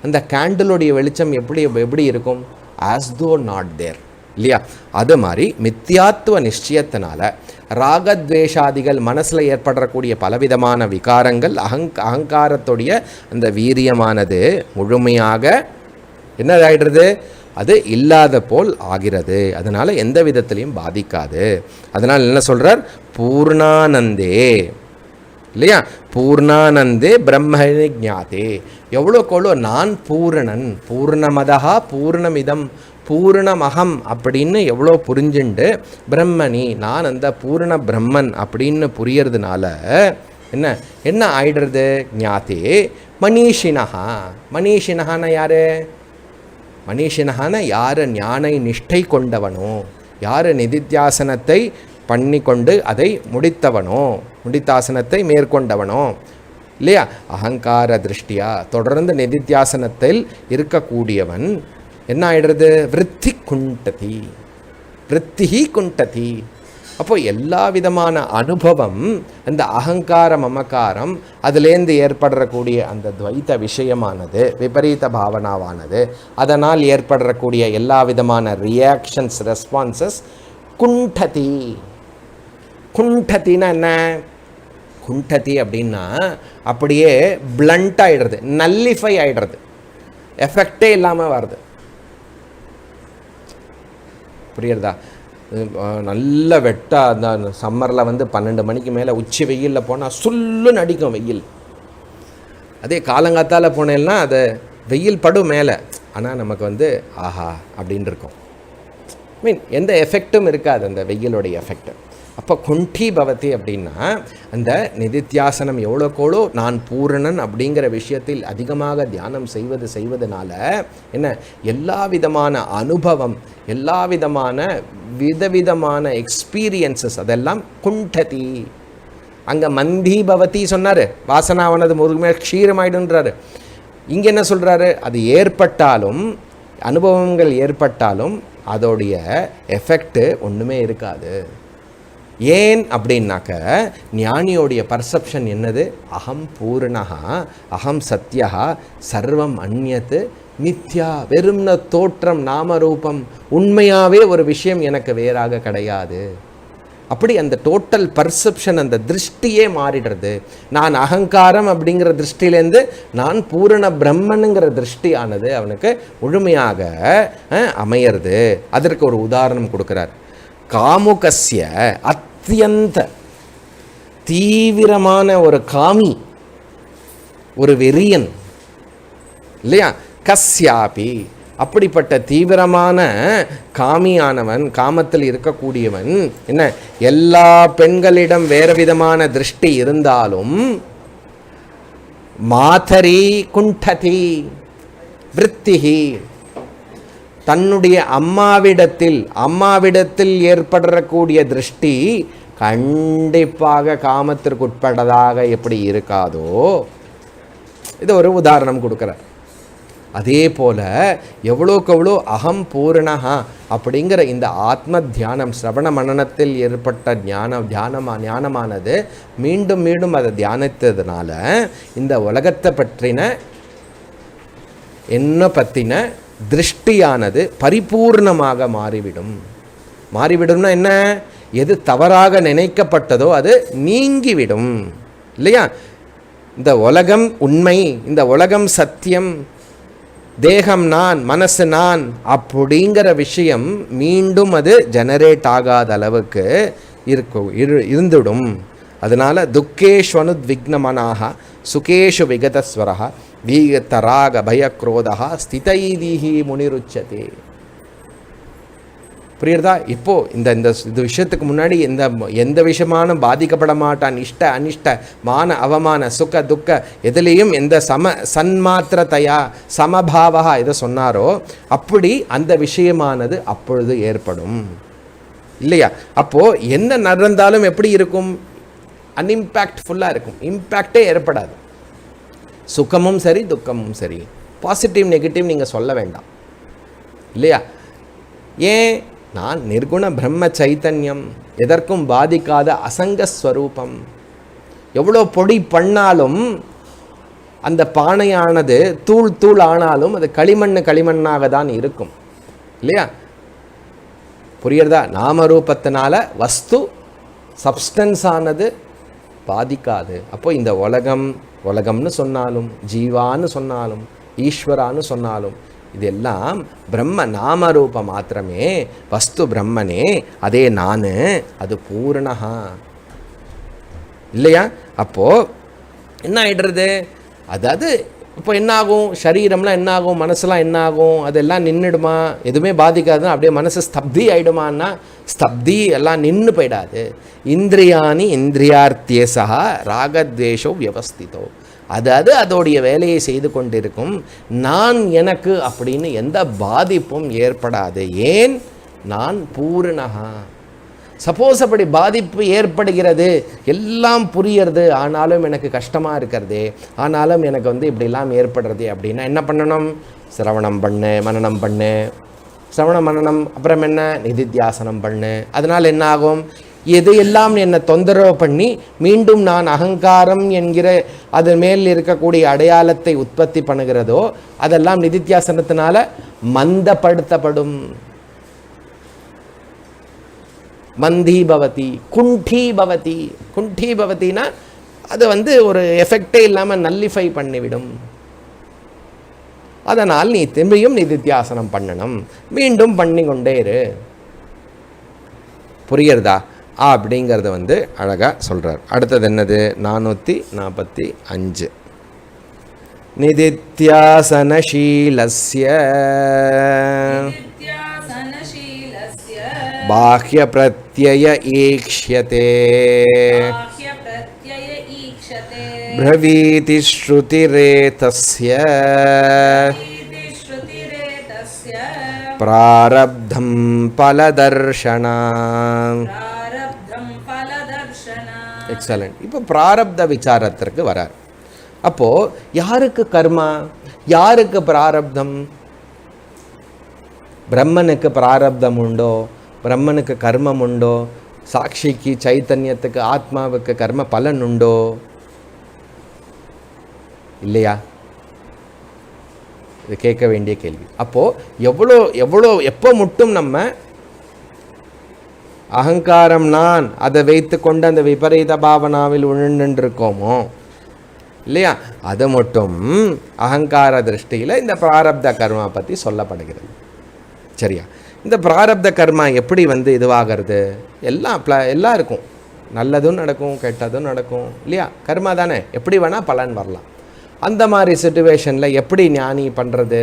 அந்த கேண்டிலுடைய வெளிச்சம் எப்படி இருக்கும்? ஆஸ் தோ நாட் தேர் இல்லையா? அது மாதிரி மித்தியாத்துவ நிச்சயத்தினால ராகத்வேஷாதிகள் மனசில் ஏற்படக்கூடிய பலவிதமான விகாரங்கள் அகங்காரத்துடைய அந்த வீரியமானது முழுமையாக என்ன ஆகிடுறது? அது இல்லாத போல் ஆகிறது. அதனால் எந்த விதத்திலையும் பாதிக்காது. அதனால் என்ன சொல்கிறார்? பூர்ணானந்தே இல்லையா? பூர்ணானந்தே பிரம்மணி ஜாதே. எவ்வளோக்கெவ்வளோ நான் பூரணன், பூர்ணமதா பூர்ணமிதம் பூர்ணமகம் அப்படின்னு எவ்வளோ புரிஞ்சுண்டு பிரம்மணி நான் அந்த பூர்ண பிரம்மன் அப்படின்னு புரியறதுனால என்ன ஆயிடுறது? ஞாத்தே மனிஷினஹா. மனிஷினஹான யார்? மனிஷனான யார் ஞானை நிஷ்டை கொண்டவனோ, யார் நிதித்தியாசனத்தை பண்ணி கொண்டு அதை முடித்தவனோ, முடித்தாசனத்தை மேற்கொண்டவனோ இல்லையா? அகங்கார திருஷ்டியா தொடர்ந்து நிதித்தியாசனத்தில் இருக்கக்கூடியவன் என்ன ஆயிடுறது? விருத்தி குண்டதி, விருத்தி குண்டதி. அப்போ எல்லா விதமான அனுபவம் அந்த அகங்கார மமக்காரம் அதுலேருந்து ஏற்படக்கூடிய அந்த துவைத்த விஷயமானது, விபரீத பாவனாவானது, அதனால் ஏற்படக்கூடிய எல்லா விதமான ரியாக்ஷன்ஸ், ரெஸ்பான்சஸ் குண்டதி. குண்டத்தின்னா என்ன? குண்டதி அப்படின்னா அப்படியே பிளண்ட் ஆகிடுறது, நல்லிஃபை ஆகிடுறது, எஃபெக்டே இல்லாமல் வருது. புரியுறதா? நல்ல வெட்டா அந்த சம்மரில் வந்து 12 மணிக்கு மேலே உச்சி வெயிலில் போனால் சுல்லுன்னு அடிக்கும் வெயில். அதே காலங்காத்தால் போனேன்னா அது வெயில் படும் மேலே, ஆனால் நமக்கு வந்து ஆஹா அப்படின்னு இருக்கும். எந்த எஃபெக்டும் இருக்காது அந்த வெயிலுடைய எஃபெக்ட். அப்போ குண்டி பவதி அப்படின்னா அந்த நிதித்தியாசனம் எவ்வளோக்கோளோ நான் பூரணன் அப்படிங்கிற விஷயத்தில் அதிகமாக தியானம் செய்வதனால என்ன எல்லா விதமான அனுபவம், எல்லா விதமான விதவிதமான எக்ஸ்பீரியன்சஸ் அதெல்லாம் குண்டதி. அங்கே மந்தி பவதி சொன்னார், வாசனாவனது முருகமே க்ஷீரமாயிடுன்றாரு. இங்கே என்ன சொல்கிறாரு? அது ஏற்பட்டாலும், அனுபவங்கள் ஏற்பட்டாலும் அதோடைய எஃபெக்ட் ஒன்றுமே இருக்காது. ஏன் அப்படின்னாக்க ஞானியோடைய பர்செப்ஷன் என்னது? அகம் பூர்ணஹா, அகம் சத்யா, சர்வம் அந்நியத்து மித்யா. வெறும்ன தோற்றம், நாமரூபம், உண்மையாகவே ஒரு விஷயம் எனக்கு வேறாக கிடையாது. அப்படி அந்த டோட்டல் பர்செப்ஷன், அந்த திருஷ்டியே மாறிடுறது. நான் அகங்காரம் அப்படிங்கிற திருஷ்டிலேருந்து நான் பூரண பிரம்மனுங்கிற திருஷ்டியானது அவனுக்கு முழுமையாக அமையிறது. அதற்கு ஒரு உதாரணம் கொடுக்குறார். காமுகஸ்ய அத்தியந்த தீவிரமான ஒரு காமி, ஒரு வெறியன் இல்லையா? கஸ்யாபி அப்படிப்பட்ட தீவிரமான காமியானவன், காமத்தில் இருக்கக்கூடியவன் என்ன எல்லா பெண்களிடம் வேறு விதமான திருஷ்டி இருந்தாலும் மாதரி குண்டதி விருத்திஹி, தன்னுடைய அம்மாவிடத்தில் ஏற்படக்கூடிய திருஷ்டி கண்டிப்பாக காமத்திற்கு உட்பட்டதாக எப்படி இருக்காதோ, இது ஒரு உதாரணம் கொடுக்குறார். அதே போல் எவ்வளோக்கு எவ்வளோ அகம் பூரணஹா அப்படிங்கிற இந்த ஆத்ம தியானம் சிரவண மனனத்தில் ஏற்பட்ட ஞானமானது மீண்டும் மீண்டும் அதை தியானித்ததுனால இந்த உலகத்தை பற்றின என்ன பற்றின திருஷ்டியானது பரிபூர்ணமாக மாறிவிடும்னா என்ன, எது தவறாக நினைக்கப்பட்டதோ அது நீங்கிவிடும் இல்லையா. இந்த உலகம் உண்மை, இந்த உலகம் சத்தியம், தேகம் நான், மனசு நான் அப்படிங்கிற விஷயம் மீண்டும் அது ஜெனரேட் ஆகாத அளவுக்கு இருந்துடும். அதனால் துக்கேஷ்வனுத்விக்னமனாக சுகேஷு விகதஸ்வரः வீகத்தராக பயக்ரோதா ஸ்திதைதீஹி முனிருச்சதே. புரியுறதா? இப்போது இந்த விஷயத்துக்கு முன்னாடி எந்த விஷயமான பாதிக்கப்பட மாட்டான், இஷ்ட அனிஷ்ட மான அவமான சுக துக்க எதுலேயும் எந்த சன்மாத்திரத்தையா சமபாவா இதை சொன்னாரோ அப்படி அந்த விஷயமானது அப்பொழுது ஏற்படும் இல்லையா. அப்போது என்ன நடந்தாலும் எப்படி இருக்கும், அன்இம்பேக்ட்ஃபுல்லாக இருக்கும், இம்பேக்டே ஏற்படாது. சுகமும் சரி துக்கமும் சரி, பாசிட்டிவ் நெகட்டிவ் நீங்கள் சொல்ல வேண்டாம் இல்லையா. ஏன், நான் நிர்குண பிரம்ம சைத்தன்யம், எதற்கும் பாதிக்காத அசங்கஸ்வரூபம். எவ்வளோ பொடி பண்ணாலும் அந்த பானையானது தூள் ஆனாலும் அது களிமண்ணாக தான் இருக்கும் இல்லையா. புரியுறதா? நாமரூபத்தினால வஸ்து சப்ஸ்டன்ஸ் ஆனது பாதிக்காது. அப்போ இந்த உலகம்னு சொன்னாலும் ஜீவான்னு சொன்னாலும் ஈஸ்வரான்னு சொன்னாலும் இதெல்லாம் பிரம்ம நாமரூப மாத்திரமே, வஸ்து பிரம்மனே, அதே நான், அது பூரணஹா இல்லையா. அப்போது என்ன ஆகிடுறது, அதாவது இப்போ என்னாகும், சரீரம்லாம் என்னாகும், மனசுலாம் என்னாகும், அதெல்லாம் நின்றுடுமா, எதுவுமே பாதிக்காதுன்னா அப்படியே மனசு ஸ்தப்தி ஆகிடுமான்னா ஸ்தப்தி எல்லாம் நின்று போயிடாது. இந்திரியாணி இந்திரியார்த்தியசா ராகத்வேஷோ வியவஸ்திதோ, அது அதோடைய வேலையை செய்து கொண்டிருக்கும். நான் எனக்கு அப்படின்னு எந்த பாதிப்பும் ஏற்படாது. ஏன், நான் பூரணஹா. சப்போஸ் அப்படி பாதிப்பு ஏற்படுகிறது, எல்லாம் புரியறது, ஆனாலும் எனக்கு கஷ்டமாக இருக்கிறது, ஆனாலும் எனக்கு இப்படிலாம் ஏற்படுறது அப்படின்னா என்ன பண்ணணும், சிரவணம் பண்ணு, மனனம் பண்ணு, சிரவணம் மனனம், அப்புறம் என்ன நிதித்தியாசனம் பண்ணு. அதனால் என்ன ஆகும், எதையெல்லாம் என்னை தொந்தரவு பண்ணி மீண்டும் நான் அகங்காரம் என்கிற அது மேல் இருக்கக்கூடிய அடையாளத்தை உற்பத்தி பண்ணுகிறதோ அதெல்லாம் நிதித்தியாசனத்தினால மந்தப்படுத்தப்படும். மந்தி பவதி, குண்டி பவதி. குண்டி பவத்தினா அது ஒரு எஃபெக்டே இல்லாமல் நல்லிஃபை பண்ணிவிடும். அதனால் நீ திரும்பியும் நிதித்தியாசனம் பண்ணணும், மீண்டும் பண்ணி கொண்டே இரு. புரியுறதா அப்படிங்கிறத அழகாக சொல்கிறார். அடுத்தது என்னது, 445 நிதித்தியாசனசீலஸ்ய பாஹ்ய பிரத்யய ஈக்ஷ்யதே பிரவீதி ஸ்ருதிரேதஸ்ய பிராரப்தம் பலதர்ஷனம். எக்ஸலண்ட். இப்போ பிராரப்த விசாரத்திற்கு வரார். அப்போது யாருக்கு கர்மா, யாருக்கு பிராரப்தம்? பிரம்மனுக்கு பிராரப்தம் உண்டோ, பிரம்மனுக்கு கர்மம் உண்டோ, சாட்சிக்கு சைத்தன்யத்துக்கு ஆத்மாவுக்கு கர்ம பலன் உண்டோ இல்லையா? இது கேட்க வேண்டிய கேள்வி. அப்போது எப்போ மட்டும் நம்ம அகங்காரம் நான் அதை வைத்து கொண்டு அந்த விபரீத பாவனாவில் உழன்றிருக்கோமோ இல்லையா, அது மட்டும் அகங்கார திருஷ்டியில் இந்த பிராரப்த கர்மா பற்றி சொல்லப்படுகிறது. சரியா? இந்த பிராரப்த கர்மா எப்படி இதுவாகிறது, எல்லாம் இருக்கும், நல்லதும் நடக்கும் கெட்டதும் நடக்கும் இல்லையா. கர்மா தானே, எப்படி வேணால் பலன் வரலாம். அந்த மாதிரி சிச்சுவேஷனில் எப்படி ஞானி பண்ணுறது,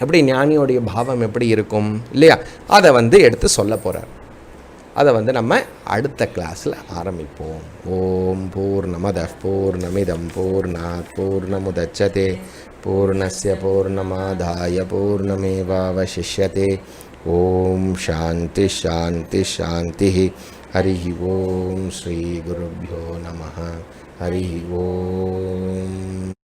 எப்படி ஞானியோடைய பாவம் எப்படி இருக்கும் இல்லையா, அதை எடுத்து சொல்ல போகிறார். அதை நம்ம அடுத்த கிளாஸில் ஆரம்பிப்போம். ஓம் பூர்ணமத பூர்ணமிதம் பூர்ணாத் பூர்ணமுதச்யதே பூர்ணஸ்ய பூர்ணமாதாய பூர்ணமேவாவசிஷ்யதே. ஓம் சாந்தி சாந்தி சாந்தி. ஹரி ஓம் ஸ்ரீ குருभ्यो நமः. ஹரி ஓம்.